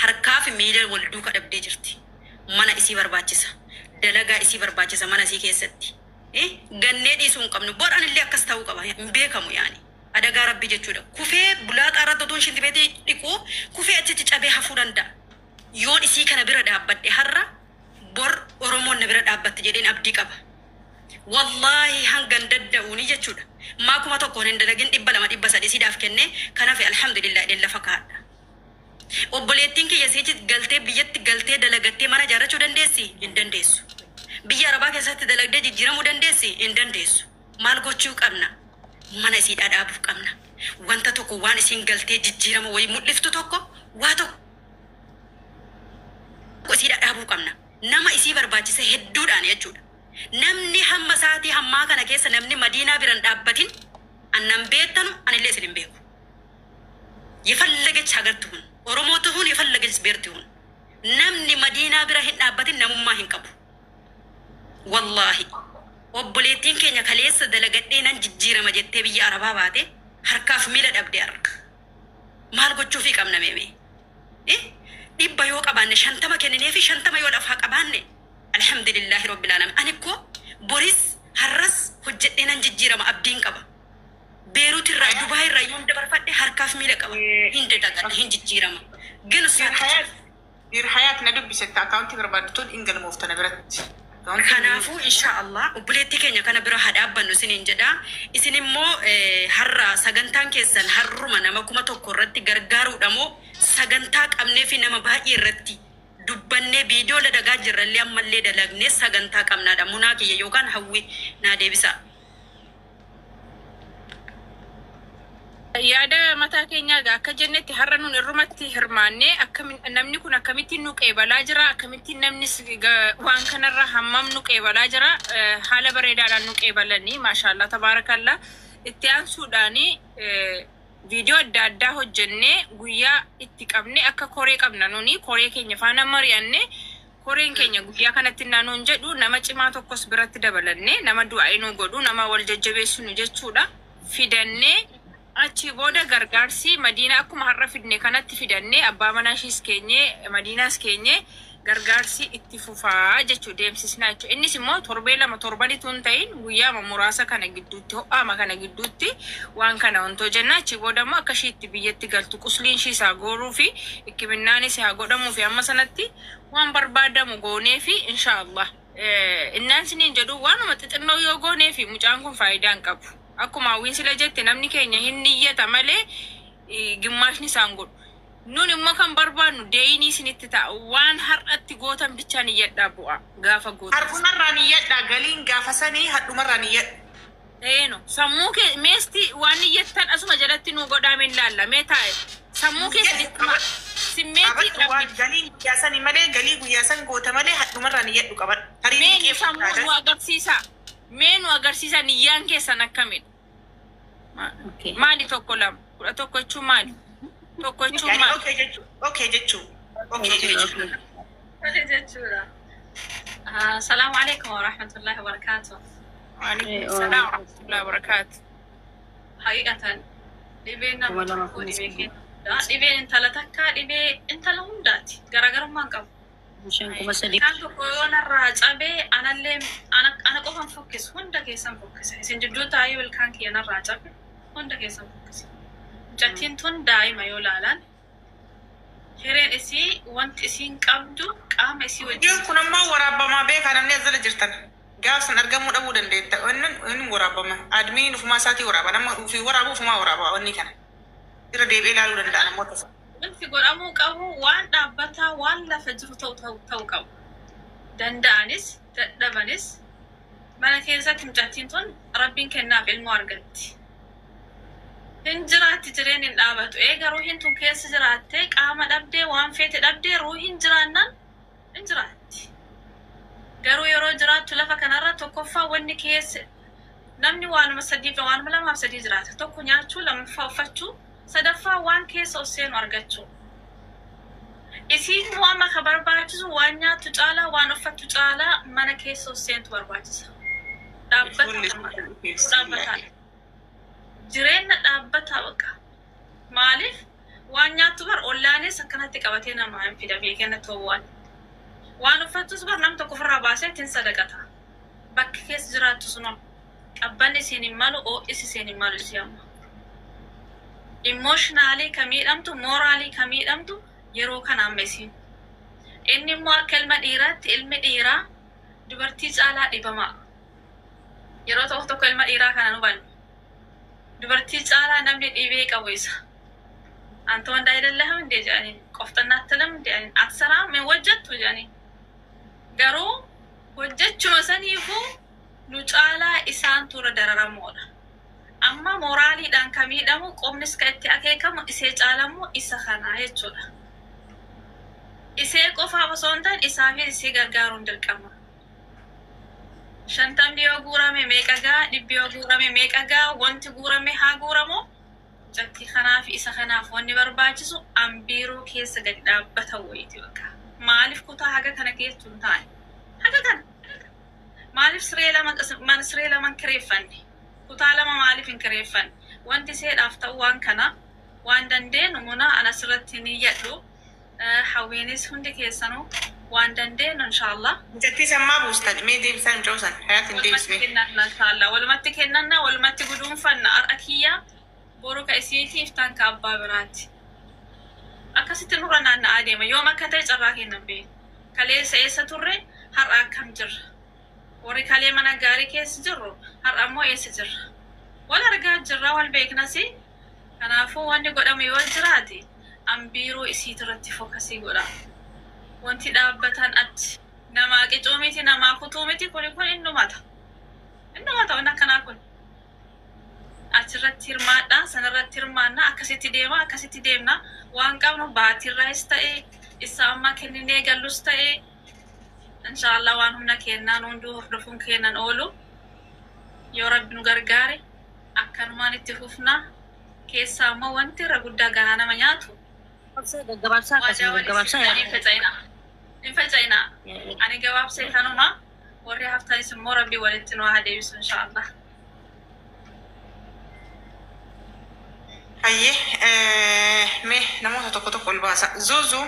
harkaaf miila wal duuka dhabdee jirti mana isii barbaachisa dalagaa isii barbaachisa mana isii keessatti gannee dhiisuu hin qabnu boodhaan illee akkas ta'uu qaba hin beekamu yaani adagaa rabbi jechuudha kufee bulaaxaa irratti otoon shinti beetee dhiquu kufee achitti cabee hafuu danda'a yoon isii kana bira dhaabbadhe har'a bor oromoon na bira dhaabbatte jedheen abdii qaba wallahi hangan dadda'uuni jechuudha maakuma tokkoon hin dalagin 200 300 sidaaf kennee kanaaf alhamdulillah ideen lafa kaadha obboleettiin kiyya sichi galtee biyyatti galtee dalagattee mana jaarachuu dandeessi hin dandeessu biyya arabaa keessatti dalagdee jijjiiramuu dandeessi hin dandeessu maal gochuu qabna mana isii dhaabuuf qabna wanta tokko waan isiin galtee jijjiirama wayii mul'iftu tokko waa tokko isii dhaabuuf qabna nama isii barbaachisa hedduudhaan jechuudha namni hamma saatii hammaa kana keessa namni madiinaa biran dhaabbatin annan beettanu anillee isin hin beeku የፈለገች ሀገር ትሁን ኦሮሞ ትሁን የፈለገች ብሔር ትሁን namni madiinaa bira hin dhaabbatin namummaa hin qabu wallahi obboleettiin keenya kaleessa dalagadhee nan jijjiirama jettee biyya arabaa baate harkaaf miila dhabdee arga maal gochuufii qabna meeme dhibba yoo qabaanne 50 kenninee fi 50 yoo lafaa qabaanne alhamdulillahi rabbil alamin ani ko boris har'as hojjedhee nan jijjiirama abdiin qaba. Beerut irraa Dubaay irraa yoon dabarfadhe harkaaf miila qaba. Hin dagadhe hin jijjiirama. Ginu Bir hayat na dubbisetta akaunti barbaadduun ingalmooftan biratti. Kanaafuu inshaallah obboleettii keenya kana bira hadhaabbannu isiniin jedha. Isin immoo har'a sagantaan keessan har'uma nama 1,000 irratti gargaaruudha moo sagantaa qabnee fi nama baay'ee irratti dubbannee viidiyoo dalagaa jirrallee ammallee dalagnee sagantaa qabnaadha. Munaa kiyya yookaan hawwi naa deebisa. Yaada mataa keenyaa akka jennetti har'a nun irrumatti hirmaannee namni kun akkamittiin nu qeebalaa jira, akkamittiin namnis waan kanarra hammam nu qeebalaa jira, haala bareedaadhaan nu qeebalanii maashaallah tabaarakallaa. Itti aansuudhaani viidiyoo adda addaa hojjennee guyyaa itti qabne akka koree qabna nuni koree keenya faana mari'annee koreen keenya guyyaa kanatti naannoon jedhu nama cimaa tokkos biratti dabalannee nama du'aa nu godhu nama wal jajjabeessinu jechuudha fidannee achi booda gargaarsi Madiinaa akkuma har'a fidne kanatti fidannee abbaa manaa ishiis keenyee Madiinaas keenyee gargaarsi itti fufaa jechuu deemsisnaa jechuudha. Innis immoo torbee lama torbanitu hin ta'in guyyaa muraasa kana gidduutti ho'aama kana gidduutti waan kana wantoo jenna achi booda immoo akka ishiitti biyyatti galtu qusliin ishii isaa gooruu fi hikiminnaanis haa godhamuu fi amma sanatti waan barbaadamu goonee fi inshaallah innaan siniin jedhu waanuma xixinnoo yoo goonee fi mucaan kun faayidaa hin qabu. Akkuma hawwiin sila jette namni keenya hin niyyata malee gimmaashni isaan godhu. Nun immoo kan barbaannu deeyinii isinitti ta'a waan har'atti gootan bichaan iyyadhaa bu'a gaafa gootan. Har'umarraan iyyadhaa galiin gaafa sanii hadhumarraan iyyadha. Sammuu kee meesti waan iyyattan asuma jalatti nu godhaamin laalla mee taa'e sammuu keessatti simmeetii dhabdi. Galii guyyaa sanii malee galii guyyaa san goota malee hadhumarraan iyyadhu qaban. Mee sammuu nu agarsiisa. Mee nu agarsiisa niyyaan keessan akkamidha. Maali tokko lama kudha tokko jechuun maali? Tokko jechuun maali? Okay jechuun. Assalamu alaikum wa rahmatullahi wa barakatuh. Wa alaikum salaam wa rahmatullahi wa barakatuh. Haqiqatan dhibeen nama tokko dhibeen intala takkaa dhibee intala hundaati garaagarummaan qabu. Kan tokko yoo narraa cabee anallee ana qofan fokkisu hunda keessan fokkisa. Isin jidduu taa'ee ilkaan kiyya narraa cabe hunda keessan fokkisa. Mucattiin tun daa'ima yoo laalan hireen isii wanti isiin qabdu qaama isii wajjin. Ijoon kun ammoo waraabamaa beekaa namni as jala jirtan. Gaafsan argamuu dhabuu dandeetta. Inni waraabama. Admiin ufumaa isaatii waraaba. Nama ofii waraabuu ufumaa waraaba wanni kana. Irra deebi'ee ilaaluu danda'a namoota sana. Wanti godhamuu qabu waan dhaabbataa waan lafa jiru ta'uu qabu. Danda'anis dadhabanis mana keessatti mucattiin tun rabbiin kennaaf ilmoo argatti. Hin jiraatti jireen hin dhaabatu. Eega ruuhiin tun keessa jiraattee qaama dhabdee waan feete dhabdee ruuhiin jiraannan hin jiraatti. Garuu yeroo jiraattu lafa kanarra tokkoffaa wanni keessa namni waanuma sadii fi waanuma lamaaf sadii jiraata. Tokko nyaachuu lammaffaa uffachuu sadaffaa waan keessa osseenu argachuu. Isiin waan maka barbaachisu waan nyaattu caalaa waan uffattu caalaa mana keessa osseentu barbaachisa. Dhaabbataa. Jireenya dhaabbataa baqa. Maaliif waan nyaattu bar ollaanis akkanatti qabatee namaa hin fida beekenne toowwan. Waan uffattus bar nam tokko ofirraa baasee ittiin sadaqata. Bakki keessa jiraattu sunoo qabban isiin hin malu oo'is isiin hin malu isii amma. Emotionally kamiidhamtu morally kamiidhamtu yeroo kana ammesiin. Inni immoo akka ilma dhiiraatti ilmi dhiiraa dubartii caalaa dhibamaa. Yeroo tokko ilma dhiiraa kana hubannu. Dubartii caalaa namni dhibee qabu isa. Anta wanda ayidallaham indee jedhanii qoftannaatti lam jedhanii aksaraa mee hojjettu jedhanii. Garuu hojjechuma saniifuu nu caalaa isaan tura dararamoodha. Amma moraaliidhaan kamiidhamu qomnis ka itti akeekamu isee caalamu isa kanaa jechuudha. Isee qofaaf osoo hin ta'in isaa fi isee gargaaruun dirqama. 50 yoo guurame meeqagaa, 100 yoo guurame meeqagaa, wanti guurame haa guuramu. Jatti kanaaf isa kanaaf wanni barbaachisu ambiiroo keessa gadi dhaabbata wayiiti bakka. Maaliif kutaa haga kana geessu hin taane? Haga kana. Maaliif siree lama kireeffanne? Kutaa lama maaliif hin kireeffanne? Wanti seedhaaf ta'u waan kana waan dandeenyu munaa asirratti ni yadhu. Hawweenis hundi keessanuu waan dandeenyu inshallah Jatti sammaa buustan mee deebisan joosan hayaatiin deebisme. walumatti kennannaa walumatti guduunfanna har'a kiyya boru ka isiitiif tan ka abbaa biraati akkasitti nurra naanna'aa deema yoom akka ta'e carraa kennan beeku kaleessa eessa turre har'a akkam jirra warri kalee mana gaarii keessa jirru har'a ammoo eessa jirra wal argaa jirra wal beeknasi kanaafuu wanni godhamu yoo jiraate ambiiroo isiitirratti fookasii godha wanti dhaabbatan atti namaa qicuu miti namaa kutuu miti kun innumata waan akkanaa kun achirratti hirmaadha sanarratti hirmaanna akkasitti deemna waan qabnu baatirraas ta'e isa amma kenninee gallus ta'e inshallah waan humna kennaan hunduu hordofuun kennan oolu yoo rabbi nu gargaare akkanumaan itti fufna keessaa ammoo wanti irra guddaa ganaa nama nyaatu hin faca'ina ani gabaabsee kanuma warri haftanis immoo rabbi walitti nu haa deebisu inshallah. Me namoota tokko ol baasa. Zuzu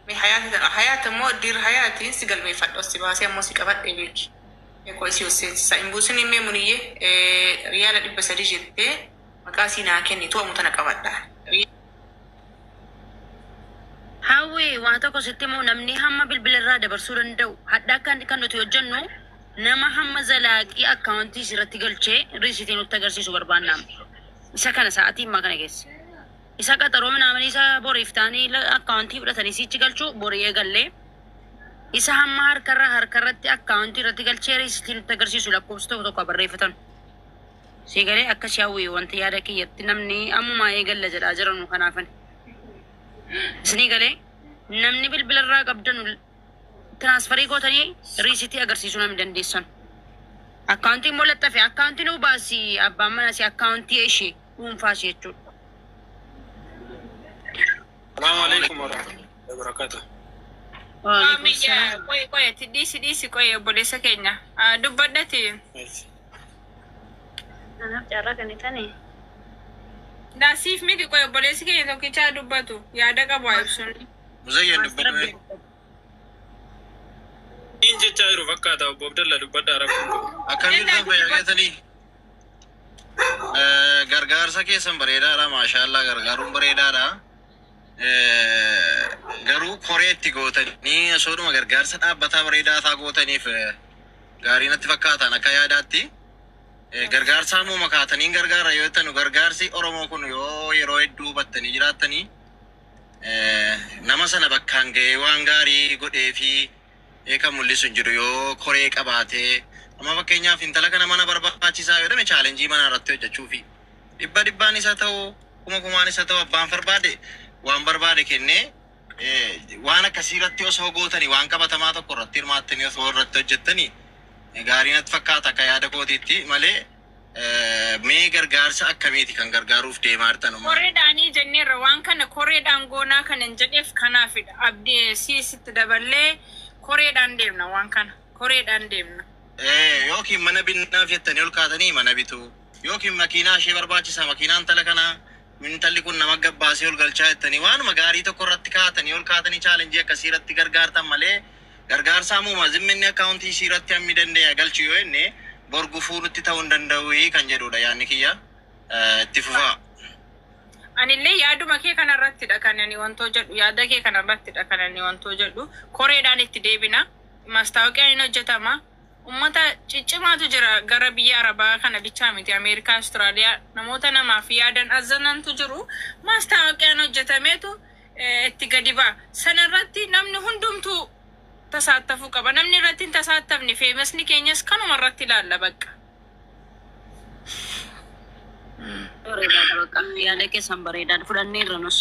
me hayaati immoo dir hayaatiin si galmeeffadhu si baasee ammoo si qabadhee beeki. Eko isi hojjechiisa. Imbuusin immoo muniyyee riyaala 300 jettee maqaa si naa kennitu amutana qabadha. Hawi waan tokko sitti immoo namni hamma bilbilarraa dabarsuu danda'u hadda kan nuti hojjennu nama hamma zalaaqii akkaawuntii irratti galchee riisitii nutti agarsiisu barbaannaa. Isa kana sa'aatii immaa kana keessa. Isa qaxaroo namni isa boriif ta'anii akkaawuntii fudhatanii sichi galchuu borii eegallee. Isa hamma harkarratti akkaawuntii irratti galchee riisitii nutti agarsiisu lakkoofsa tokko barreeffatan. Siigalee akka shaawwii wanti yaada kiyyatti namni ammumaa eegalla jedhaa jiranu kanaafan. Isni galee namni bilbilarraa qabdanu tiraansfarii gootanii riisitii agarsiisuu namni dandeessan. Akkaawuntiin mul'attafe akkaawuntiin ubaasii abbaan manaa si akkaawuntii ishee dhuunfaa ishee jechuudha. Salaamu alaikum warahmatullahi wabarakatuh. Qoye dhiisi qoye obboleessa keenya dubbadhati. Anaaf carraa kan itanii. Daasiif miti qoye obboleessi keenya tokkichaa dubbatu yaada qabu ibsuun. Muzayyan dubbadhu. In jechaa jiru fakkaata obbo Abdalla dubbadhaa rakkoon. Akkamitti fayyadamtanii? Gargaarsa keessan bareedaadha maashaallah gargaaruun bareedaadha. Garuu koreetti gootanii sooduma gargaarsa dhaabbataa bareedaa isaa gootaniif gaarii natti fakkaatan akka yaadaatti. Gargaarsa ammoo makaataniin gargaara yoo ta'u gargaarsi Oromoo kun yoo yeroo hedduu hubattanii jiraattanii nama sana bakkaan ga'ee waan gaarii godhee fi kan mul'isu hin jiru yoo koree qabaatee amma fakkeenyaaf intala kana mana barbaachisaa yoo dhame chaalenjii mana irratti hojjechuufi dhibbaan isa ta'u kumaan isa ta'u abbaan barbaade waan barbaade kennee waan akkasii irratti osoo gootanii waan qabatamaa tokko irratti hirmaattanii osoo irratti hojjettanii gaarii natti fakkaata akka yaada kootiitti malee mee gargaarsa akkamiiti kan gargaaruuf deemaa jirtan? Koreedhaanii jenneerra waan kana koreedhaan goonaa kan hin jedheef kanaafidha. Abdii siisitti daballee koreedhaan deemna waan kana koreedhaan deemna. Yookiin mana binnaaf jettanii ol kaatanii mana bitu yookiin makiinaa ishee barbaachisa makiinaan tala kanaa intalli kun nama gabbaasee ol galchaa jettanii waanuma gaarii tokko irratti kaatanii ol kaatanii chaalenjii akkasii irratti gargaartan malee gargaarsa ammoo zimminni akkaawuntii ishii irratti hammi danda'e galchu yoo inni borgufuu nutti ta'uu hin danda'u kan jedhudha yaadni kiyya itti fufaa. Anillee yaaduma kee kanarrattidha kan ani wantoo jedhu yaada kee kanarrattidha kan ani wantoo jedhu koreedhaan itti deebina maastaawoqiyaan hin hojjetama ummata ciccimaatu jira gara biyya arabaa kana bichaa miti Ameerikaa Austraaliyaa namoota namaaf yaadan azanantu jiru maastaawoqiyaan hojjetameetu itti gadi ba'a sanarratti namni hundumtuu tasaatafuu qaba namni irratti hin tasaatafne feemasni keenyas kanuma irratti ilaalla bakka. Bareedaadha bakka yaada keessan bareedaadha fudhannee irra nus.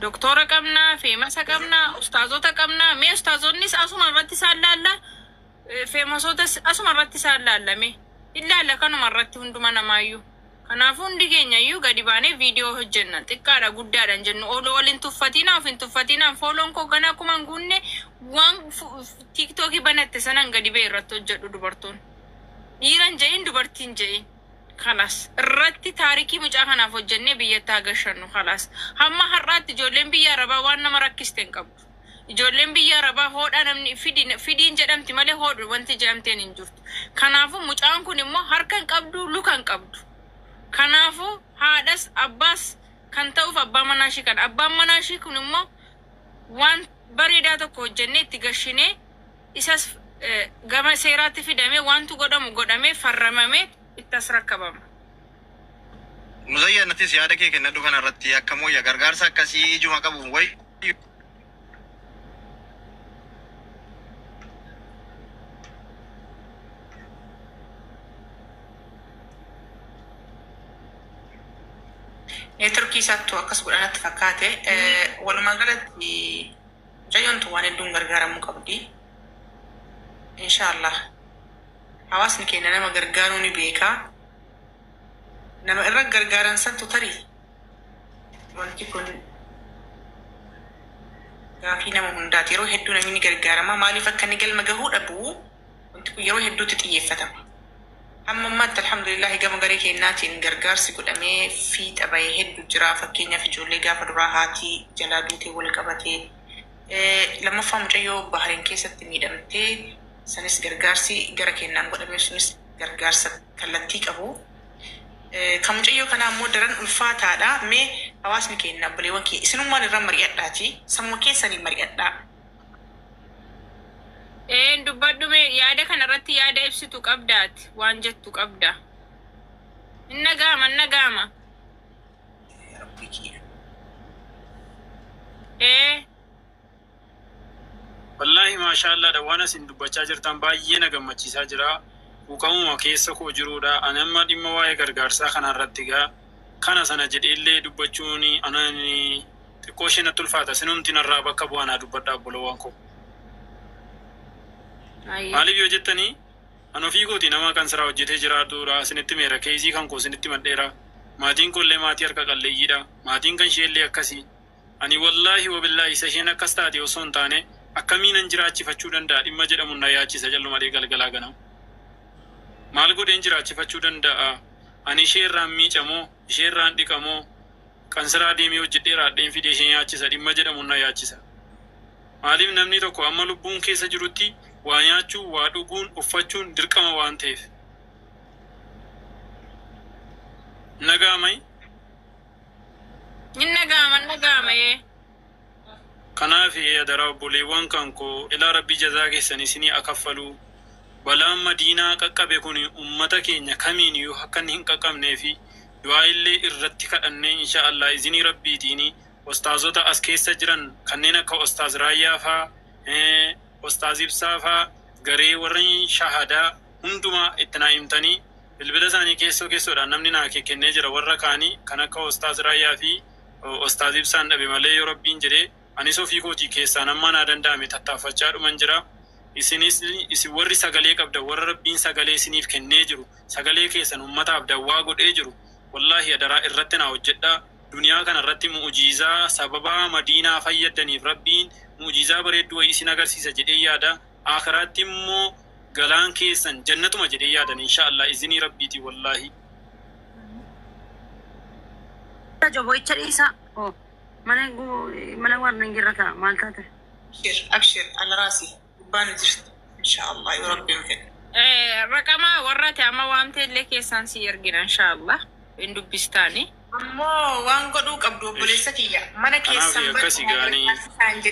Doktora qabnaa, feemasa qabnaa, ustaazota qabnaa, mee ustaazonnis asuma irratti isaan laalla, feemasotas asuma irratti isaan laallame. Ilaalla kanuma irratti hunduma namaayyuu. Kanaafuu hundi keenya iyyuu gadi baanee viidiyoo hojjenna. Xiqqaadha guddaadhaan jennu ooluu waliin tuffatinaa of hin tuffatinaa fooloon koo ganaa akkuma hin guunne waan tiiktookii banatte sanaan gadi ba'e irratti hojjedhu dubartoon. Dhiiran je'in dubartiin je'in. خلاص الرتي تاريخي مجاهنا فوجني بيتا غشنو خلاص هما حرات جولين بيا ربا وانا مركزتن قبل جولين بيا ربا هود انا من فيدين جدمتي مالي هود وانت جدمتين انجرت كنافو مجان كون مو هركن قبدو لوكان قبدو كنافو هادس عباس كان توف ابا مناشي كان ابا مناشي كون مو وان بريداتو كو جنتي غشني اساس غما سيرات في دمي وانتو غدامي فرمامي التسركبم مزينة سيادة كي كنا دوكان رتي أكمو يا غرغار سا كسي جوا كابو وي تركي ساتو أكسب أنا تفكاته ولما قالت جايون تواني دون غرغار مقبدي إن شاء الله حواسني كنا نما غرغاروني بيكا نما إرق غرغاران سنتو تري وانتي كن غافي نما هندات يرو هدو نميني غرغارا ما مالي فكني قل مغهود أبو وانتي كن يرو هدو تتيفتم أما مات الحمد لله قام غريكي الناتي غرغار سيقول أمي فيت أباي هدو جرا فكينيا في جولي غافة دراهاتي جلادوتي والقبتي لما فهم جايو بحرين كيسة تميدمتي sanis gargaarsi gara kennaan godhame sunis gargaarsa kallattii qabu kamucayyoo kana ammoo daran ulfaataadha mee hawaasni keenya buleewwan kee isinummaan irra mari'adhaati sammuu keessanii mari'adhaa dubbadhu mee yaada kanarratti yaada ibsitu qabdaati waan jettu qabda innagaama wallahi maashaallah da waan asin dubbachaa jirtan baay'ee na gammachiisaa jira uqamuma keessa koo jiruudha anamma dhimma waa'ee gargaarsaa kanarratti gaa kana sana jedheellee dubbachuun anani xiqqoo ishee natti ulfaata sinumti narraa bakka bu'anaa dubbadhaa obboloowwan koo maaliif yoo jettanii an ofii kooti nama kan siraa hojjetee jiraatudha isinitti meera keesii kan koo isinitti madheera maatiin kollee maatii harka qalleeyyiidha maatiin kan isheellee akkasii ani wallaahi wabillaahi isa isheen akkas taate osoo hin taane akkamiinan jiraachifachuu danda'a dhimma jedhamu na yaachisa jallumalee galgalaa ganama maal godheen jiraachifachuu danda'a ani isheerraan miicamoo isheerraan dhiqamoo qansiraa deemee hojjedhee raadheen fidee ishee yaachisa dhimma jedhamu na yaachisa maaliif namni tokko amma lubbuun keessa jirutti waa nyaachuu waa dhuguun uffachuun dirqama waan ta'eef nagaamay nagaama kanaaf adaraa obboleewwan kan koo ilaa rabbii jazaa keessan isinii akaffalu balaan madiinaa qaqqabe kun ummata keenya kamiin yoo akka hin qaqqabnee fi du'aa illee irratti kadhannee insha Allah izinii rabbiitiin ustaazota as keessa jiran kanneen akka ustaaz Raayyaa faa ustaaz Ibsaa faa garee warreen shahadaa hundumaa itti naa himtanii bilbila isaanii keessoodhaan namni naa kennee jira warra kaanii kan akka ustaaz Raayyaa fi ustaaz Ibsaan dhabe malee yoo rabbiin jedhee anis ofii kootii keessaa nammaa naa danda'ame tattaaffachaa dhuman jira isinis isin warri sagalee qabda warra rabbiin sagalee isiniif kennee jiru sagalee keessan ummataaf dawwaa godhee jiru wallaahi adaraa irratti naa hojjedhaa duniyaa kana irratti mu'ujiizaa sababaa madiinaa fayyadaniif rabbiin mu'ujiizaa bareedduu wayii isin agarsiisa jedhee yaada akhiraatti immoo galaan keessan jannatuma jedhee yaadan insha Allah izinii rabbiiti wallaahi Joboicha isa mana warna ngiraka maltata أبشر على راسي بانجرت إن شاء الله يربي مكان رقم ورات أما وامت لك سانسي يرجع إن شاء الله إندو بستاني أما وان قدوك أبدو بلسكية mana keessan akkasi gaanii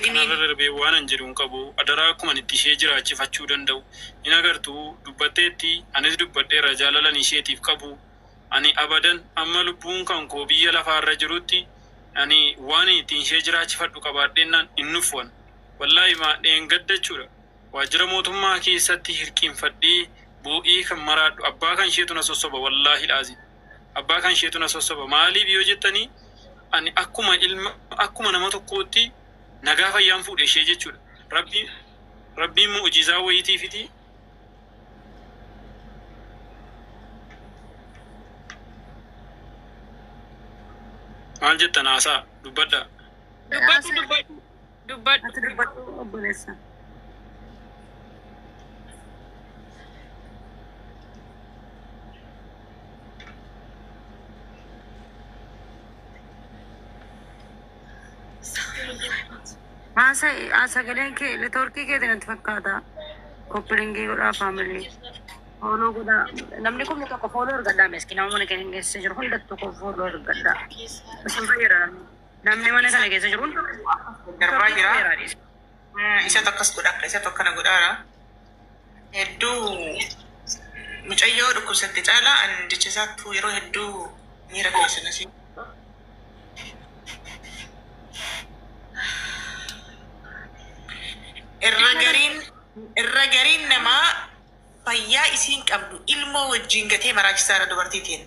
kanarra waan an jedhuun qabu adaraa akkuma itti ishee jiraachifachuu danda'u in agartuu dubbatteetti anis dubbadheera jaalalan isheetiif qabu ani abadan amma lubbuun kan koo biyya lafaarra jirutti ani waan ittiin ishee jiraachifadhu qabaadhennaan hin nufwan wallaahi maadheen gaddachuudha waajjira mootummaa keessatti hirqiinfadhee bu'ii kan maraadhu abbaa kan isheetu na sossoba wallaahi laazi abbaa kan isheetu na sossoba maaliif yoo jettanii ani akkuma nama tokkootti nagaa fayyaan fuudhe ishee jechuudha rabbiin mu'ujizaa wayitiifiti maal jettan haasaa dubbadha dubbadhu obboleessa asa galen ke le torki ke den fakata koplingi goda family follow goda namni ko to ko follow gadda meskina mon ke ngese jor hol datto ko follow gadda basim fayra namni mon kana ngese jor hol Garbaa jira. Isa takkas godha isa tokkana godhaara. Hedduu mucayyoo dhukkubsatte caalaa an jechisaattuu yeroo hedduu miira keessa nasi. Irra gariin namaa fayyaa isiin qabdu ilmoo wajjin gatee maraachisaadha dubartiitiin.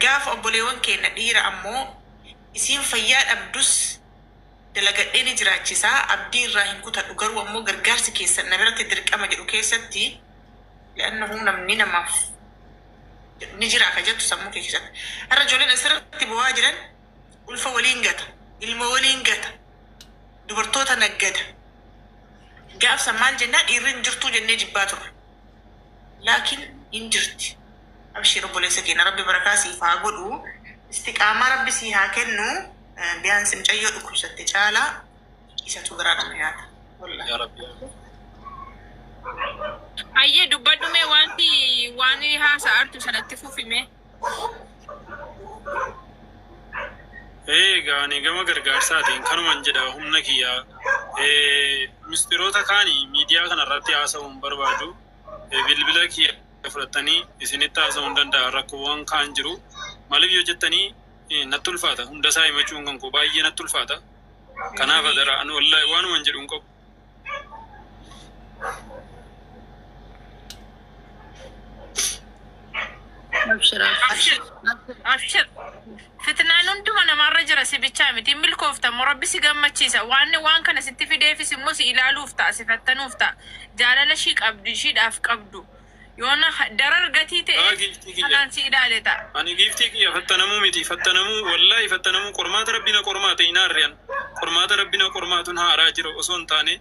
Gaafa obboleewwan keenya dhiira ammoo isiin fayyaa dhabdus dalagadhee ni jiraachisaa abdii irraa hin kutadhu garuu ammoo gargaarsi keessan na biratti dirqama jedhu keessatti li'annahu namni namaaf ni jira akka jettu sammuu kee keessatti. Har'a ijoolleen asirratti bu'aa jiran ulfa waliin gata, ilma waliin gata, dubartoota naggata. Gaafsa maal jennaa dhiirri hin jirtuu jennee jibbaa turre. Laakiin hin jirti. Abshii obboleessa keenya rabbi barakaa siif haa godhu. Istiqaamaa rabbi sii haa kennu. Biyaansi mucayyoo dhukkubsatte caalaa isatu garaa nama nyaata. Ya Rabbi. Ayyee dubbadhume waan haasa'artu sanatti fufime. Gaani gama gargaarsaatiin kanuman jedha humna kiyyaa. Ministeerota kaanii miidiyaa kanarratti haasa'uun barbaadu. Bilbila kiyya fudhatanii isinitti haasa'uun danda'a rakkoowwan kaan jiru. Maaliif yoo jettanii natti ulfaata hunda isaa himachuun kan koo baay'ee natti ulfaata. Kanaaf adara ani wallahi waanuman jedhuun qabu. Abshir. Fitnaan hunduma namarra jira si bichaa miti milkoofta morabbi si gammachiisa waan kana sitti fideefis immoo si ilaaluuf ta'a si fattanuuf ta'a jaalala shii qabdu shiidhaaf qabdu yoona darar gatii ta'e kanaan si ilaale ta'a. Ani giiftii kiyya fattanamuu miti fattanamuu wallahi fattanamuu qormaata rabbina qormaata inaarriyan qormaata rabbina qormaatuun haaraa jira osoo hin taane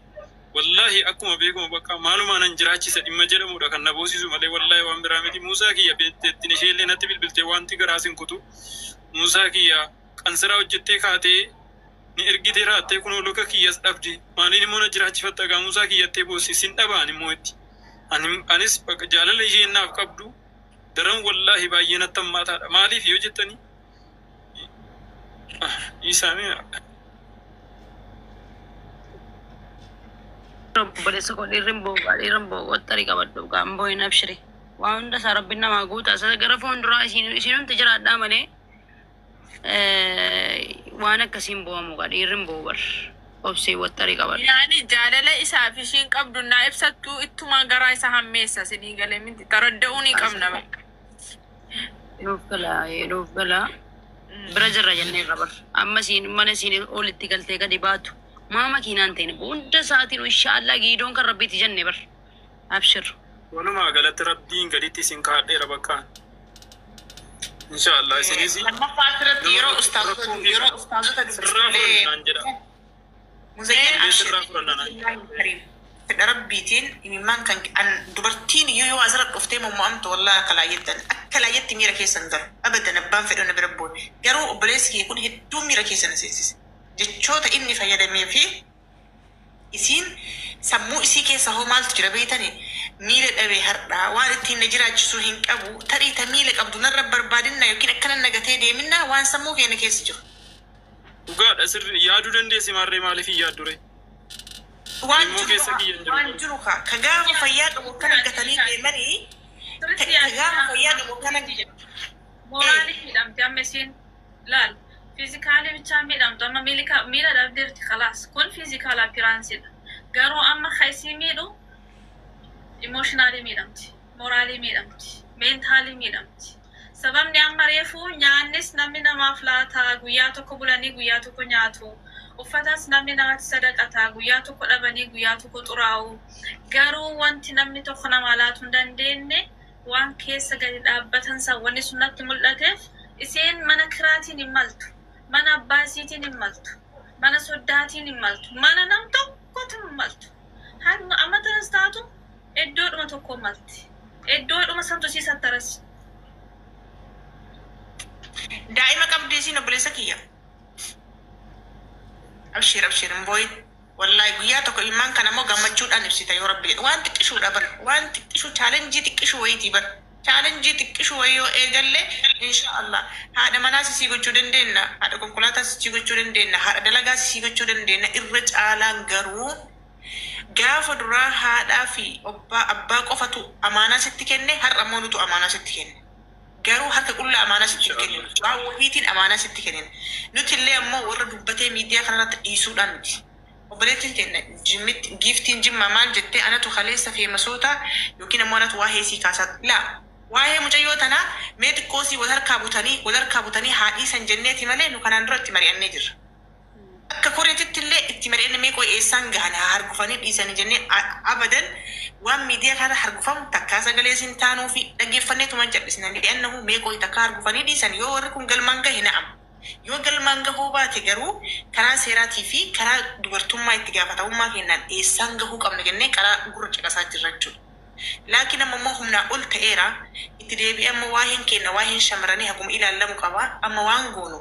wallahi akkuma beekamu bakka maalumaan jiraachisa dhimma jedhamudha kan na boosisu malee wallahi waan biraa miti Muusaa kiyya beettiin isheellee natti bilbiltee wanti garaasin kutu Muusaa kiyya qansiraa hojjettee kaatee ni ergitee raattee kunoo luka kiyyas dhabdi maaliin immoo na jiraachifatta gaa Muusaa kiyyattee boosisin dhabaan immoo itti anis bakka jaalala isheen naaf qabdu daran wallahi baay'ee natti hammaataadha maaliif yoo jettanii isaanii Balesa ko dhiirri boo wattari qabadhu gaamboo hin abshiri. Waan hunda isaa rabbi namaa guutaa isa gara fuulduraa isiinumti jiraadhaa malee waan akkasiin bo'amu gaa dhiirri boo bar obsee wattari qabadhu. Yaani jaalala isaaf ishiin qabdu naa ibsattuu ittuma garaa isa hammeessa sinii galee miti taradda'uu ni qabna bakka. Nuuf galaa bira jirra jennee qabar. Amma mana siin olitti galtee gadi baatu. Mama kinaan ta'in hunda sa'aatiin inshaallah giidoon kan rabbiitti jenne bar abshir walumaa galatti rabbiin gaditti isin kaadheera bakkaan inshaallah isinis lammaffaa asirratti yeroo ustaazota sirraa jedha sirraa fudhannaan fedha rabbiitiin imimmaan kan dubartiin yoo asirratti dhuftee mommo'amtu wallahi akka laayyetti miira keessan galu abadan abbaan fedhoo na bira boone garuu obboleessi kee kun hedduu miira keessan seensise. Jechoota inni fayyadamee fi isiin sammuu isii keessa hoo maaltu jira beektanii miila dhabee har'aa waan ittiin na jiraachisuu hin qabu tarii miila qabdu narra barbaadinna yookiin akkana nagatee deeminna waan sammuu keenya keessa jiru. Dhugaadha sirri yaaduu dandeessi maarree maaliif hin yaaddure? Waan jiru ka gaafa fayyaa qabu kana gatanii deemanii ka gaafa fayyaa qabu kana mooraalii hidhamte amma isiin laal. Fizikaalii bichaa miidhamtu amma miila dhabdeerti khalaas kun fizikaal appeeraansiidha garuu amma kaisii miidhu imooshinaali miidhamti mooraalii miidhamti meentaalii miidhamti sababni amma reefuu nyaannis namni namaaf laataa guyyaa tokko bulanii guyyaa tokko nyaatu uffatas namni namatti sadaqataa guyyaa tokko dhabanii guyyaa tokko xuraa'u garuu wanti namni tokko nama laatu hin dandeenye waan keessa gadi dhaabbatan wanni sun natti mul'ateef isiin mana kiraatiin hin maltu. Mana abbaasiitiin hin maltu, mana soddaatiin hin maltu, mana nam tokkotu hin maltu. Hamma amma tanas taatu iddoodhuma tokko malti. Iddoodhuma santu siisa tarasi. Daa'ima qabdii siin obboleessa kiyya. أبشر أبشر مبوي والله قياتك إيمان كان مو قمتشود أنا بسيطة يا ربي وان تكشو دبر وان تكشو تشالنجي تكشو ويتي بر تشالنجي تكشو ويو إيجال إن شاء الله هذا مناس سيجو تشودن دينا هذا كوكولاتا سيجو تشودن دينا هذا دلغا سيجو تشودن دينا إرج على غرو gaafa duraa haadhaa fi abbaa qofatu amaanaa sitti kenne har'a moonutu amaanaa sitti kenne garuu harka qullaa amaanaa sitti kenne waan wahiitiin amaanaa sitti kenne nuti illee ammoo warra dubbatee miidiyaa kanarratti dhiisuudhaan miti obboleettiin teenya giiftiin jimmaa maal jettee anatu kaleessa feemasoota yookiin ammoo anatu waa'ee sii kaasaa laa waa'ee mucayyoo tanaa mee xiqqoosii wal harkaa butanii haadhii san jenneeti malee nu kanaan dura itti mari'annee jirra. Akka koreetitti illee itti mari'anne meeqoo eessaan gahan hargufanii dhiisanii jennee abadan waan miidiyaa kana hargufamu takkaa sagalee siin taanuu fi dhaggeeffanneetuma jal'isnan li'annahu meeqoo takkaa hargufanii dhiisan yoo warri kun galmaan gahe na'am yoo galmaan gahuu baate garuu karaa seeraatii fi karaa dubartummaa itti gaafatamummaa kennaan eessaan gahuu qabna jennee karaa gurra caqasaa jirra jechuudha. Laakiin ammoo humnaa ol ta'eera itti deebi'ee ammoo waa'een kenna waa'een shamarranii haguma ilaallamu qaba amma waan goonu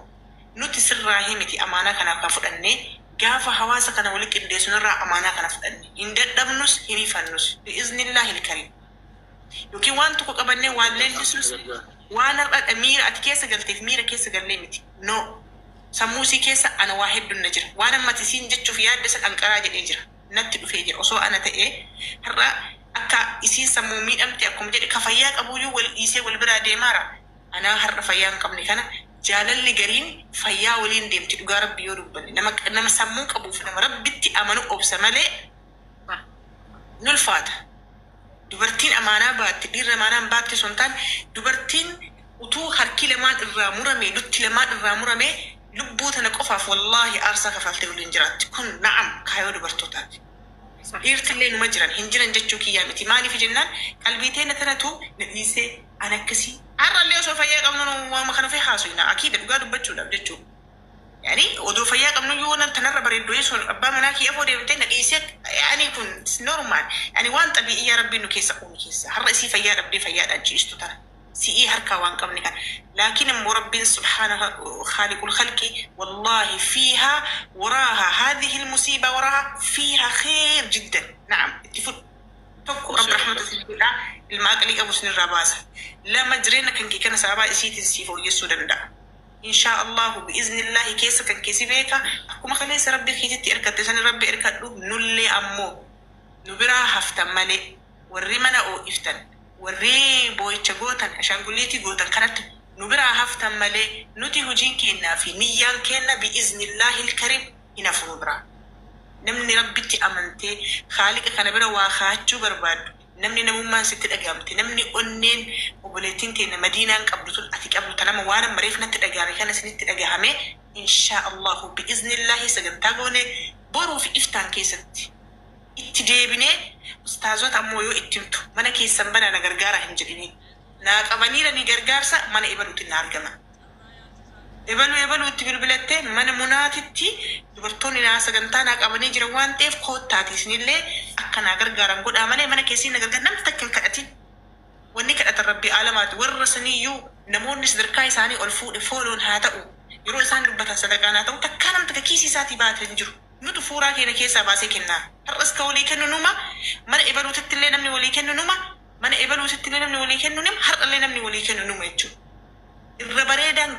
nuti sirraa himiti amaanaa kanaaf kan fudhanne gaafa hawaasa kana wali qindeessunirraa amaanaa kana fudhanne hin dadhabnus hin ifannus bi'iznillaahi ilkariim yookiin waan tokko qabannee waan leellisuus waan har'adha miira ati keessa galteef miira keessa gallee miti no sammuusii keessa ana waa hedduun na jira waan ammati isiin jechuuf yaadda isa dhanqaraa jedhee jira natti dhufee jira osoo ana ta'ee har'a akka isiin sammuu miidhamte akkuma jedhe ka fayyaa qabuyyuu wal dhiisee wal biraa deemaara anaa har'a fayyaa hin qabne kana jaalalli gariin fayyaa waliin deemti dhugaa rabbi yoo dubbanne nama sammuu qabuuf nama rabbitti amanu obsa malee nulfaata dubartiin amaanaa baatti dhiirri amaanaan baatti sun taan dubartiin utuu harki lamaan irraa murame lutti lamaan irraa murame lubbuu tana qofaaf wallaahi aarsaa kafaltee waliin jiraatti kun na'am kaayoo dubartootaati dhiirtillee numa jiran hin jiran jechuu kiyyaa miti maaliif jennaan qalbii teenya tanatu na dhiisee an akkasii har'allee osoo fayyaa qabnu waama kana fee haasofna akiida dhugaa dubbachuudhaaf jechuudha. Yani odoo fayyaa qabnu yoo nan tanarra bareeddoo yesuun abbaa manaa kiyya foo deemtee na dhiisee yani kun normaal yani waan xabi'iyyaa rabbiin nu keessa uumu keessa har'a isii fayyaa dhabdee fayyaadhaan ciistu tana si'ii harkaa waan qabne kan laakiin immoo rabbiin subhaanahu khaaliqul khalqi wallaahi fiihaa waraahaa haadhihi ilmusiibaa waraahaa fiihaa kheer jiddan na'am itti fudhu tokko rabbi rahmatu fiidhaa ilmaa qalii qabu sinirraa baasa lama jireenya kan kee kana sababaa isiitiin siif fooyyessuu danda'a. Inshaa Allahu bi'iznillaahi keessa kan keessi beeka akkuma kaleessa rabbi keetitti ergatte san rabbi ergadhu nullee ammoo nu biraa haftan malee warri mana oo'iftan warri boo'icha gootan ashaangulliitii gootan kanatti nu biraa haftan malee nuti hojiin kennaa fi niyyaan kenna bi'iznillaahi ilkariim hin hafu nu biraa. Namni rabbitti amantee haaliqa kana bira waa kaachuu barbaadu namni namummaan sitti dhagaamte namni onneen obboleettiin teenya madiinaan qabdu tun ati qabdu tanama waan ammareef natti dhagaame kana sinitti dhagahame inshaa Allahu bi'iznillaahi sagantaa goone boruu fi iftaan keessatti itti deebinee ustaazota ammoo yoo itti himtu mana keessan bana na gargaara hin jedhini naa qabaniira ni gargaarsa mana ibaluutti na argama. Ebalu itti bilbilattee mana munaatitti dubartoonni naa sagantaa naa qabanii jiran waan ta'eef koottaati isinillee akka naa gargaaran godhaa malee mana keessii na gargaara namni takka hin kadhatin. Wanni kadhatan rabbii alamaati warra saniyyuu namoonni sadarkaa isaanii ol fuudhe fooloon haa ta'u yeroo isaan dubbatan sadaqaan haa ta'u takkaa namni takka kiisii isaatii baatee hin jiru. Nutu fuuraa keenya keessaa baasee kennaa. Har'as ka walii kennu numa mana ebaluutitti illee namni walii kennu numa mana ebaluutitti illee namni walii kennu numa har'allee namni walii kennu numa jechuudha. Irra bareedaan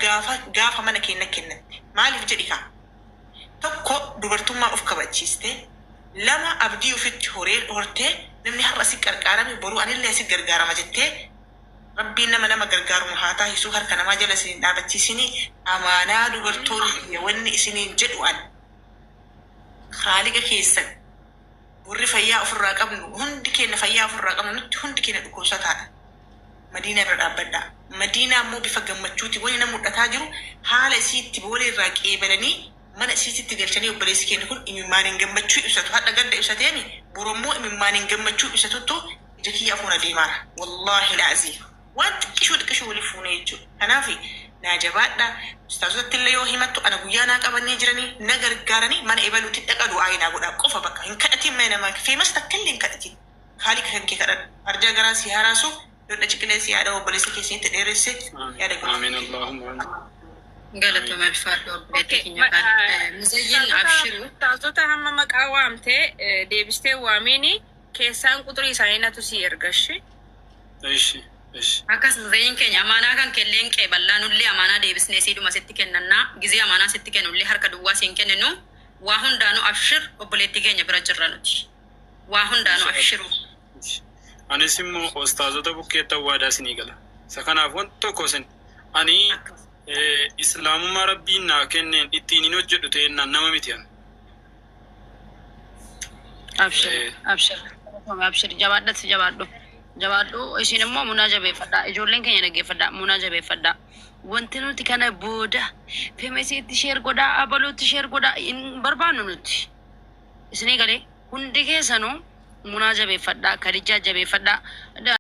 gaafa mana keenya kennatte maaliif jedhi kaa tokko dubartummaa of kabachiiste lama abdii ofitti hortee namni har'a si qarqaarame boruu anillee si gargaarama jettee rabbiin nama gargaaru haa taasisuu harka namaa jala isiniin dhaabachiisini amaanaa dubartoonni wanni isiniin jedhu an haaliqa keessan warri fayyaa ofirraa qabnu hundi keenya fayyaa ofirraa qabnu nutti hundi keenya dhukkubsataadha. Madiina irra dhaabbadhaa. Madiina ammoo bifa gammachuuti wani nama mul'ataa jiru haala isiitti boolee irraa qeebalanii mana isiitti galchanii obboleessi keenya kun imimmaaniin gammachuu ibsatu hadha gadda ibsateemi borommoo imimmaaniin gammachuu ibsatuttu ija kiyya afuuna deemaara. Wallaahi la'azii waan xiqqishuu walii fuunee jechuudha. Kanaaf naa jabaadha ustaazotatti illee yoo himattu ana guyyaa naa qabannee jiranii na gargaaranii mana ebaluutti dhaqa du'aa naa godhaa qofa bakka hin kadhatiin mana namaa feemas takka illee hin kadhatiin haaliqa kan kee kadhadhu arjaa garaa si haaraasuuf Yaudah cikilnya si ada obboleessi keessatti dheeresse yaada godhu. Amiin Allahumma. galata malfaadho obboleetti keenya kan muzayyin abshiru taasota hamma maqaa waamtee deebistee waamini keessaan quxurii isaanii natu si ergashi. akkas muzayyin keenya amaanaa kan kelleen qeeballaa nullee amaanaa deebisnee siidhuma sitti kennannaa gizee amaanaa sitti kennullee harka duwwaa siin kenninu waa hundaanu abshir obboleetti keenya bira jirra nuti waa hundaanu abshiru. Anis immoo ustaazota bukkeetta waadaa sinii gala. Isa kanaaf wanti tokko isin ani islaamummaa rabbiin naa kenneen ittiin hin hojjedhu ta'ennaan nama miti an. Abshir jabaadhu isin immoo munaa jabeeffadhaa ijoolleen keenya dhaggeeffadhaa munaa jabeeffadhaa wanti nuti kana booda feemesiitti sheer godhaa abaluutti sheer godhaa hin barbaannu nuti isinii galee hundi keessanuu munaa jabeeffadhaa kadijaa jabeeffadhaa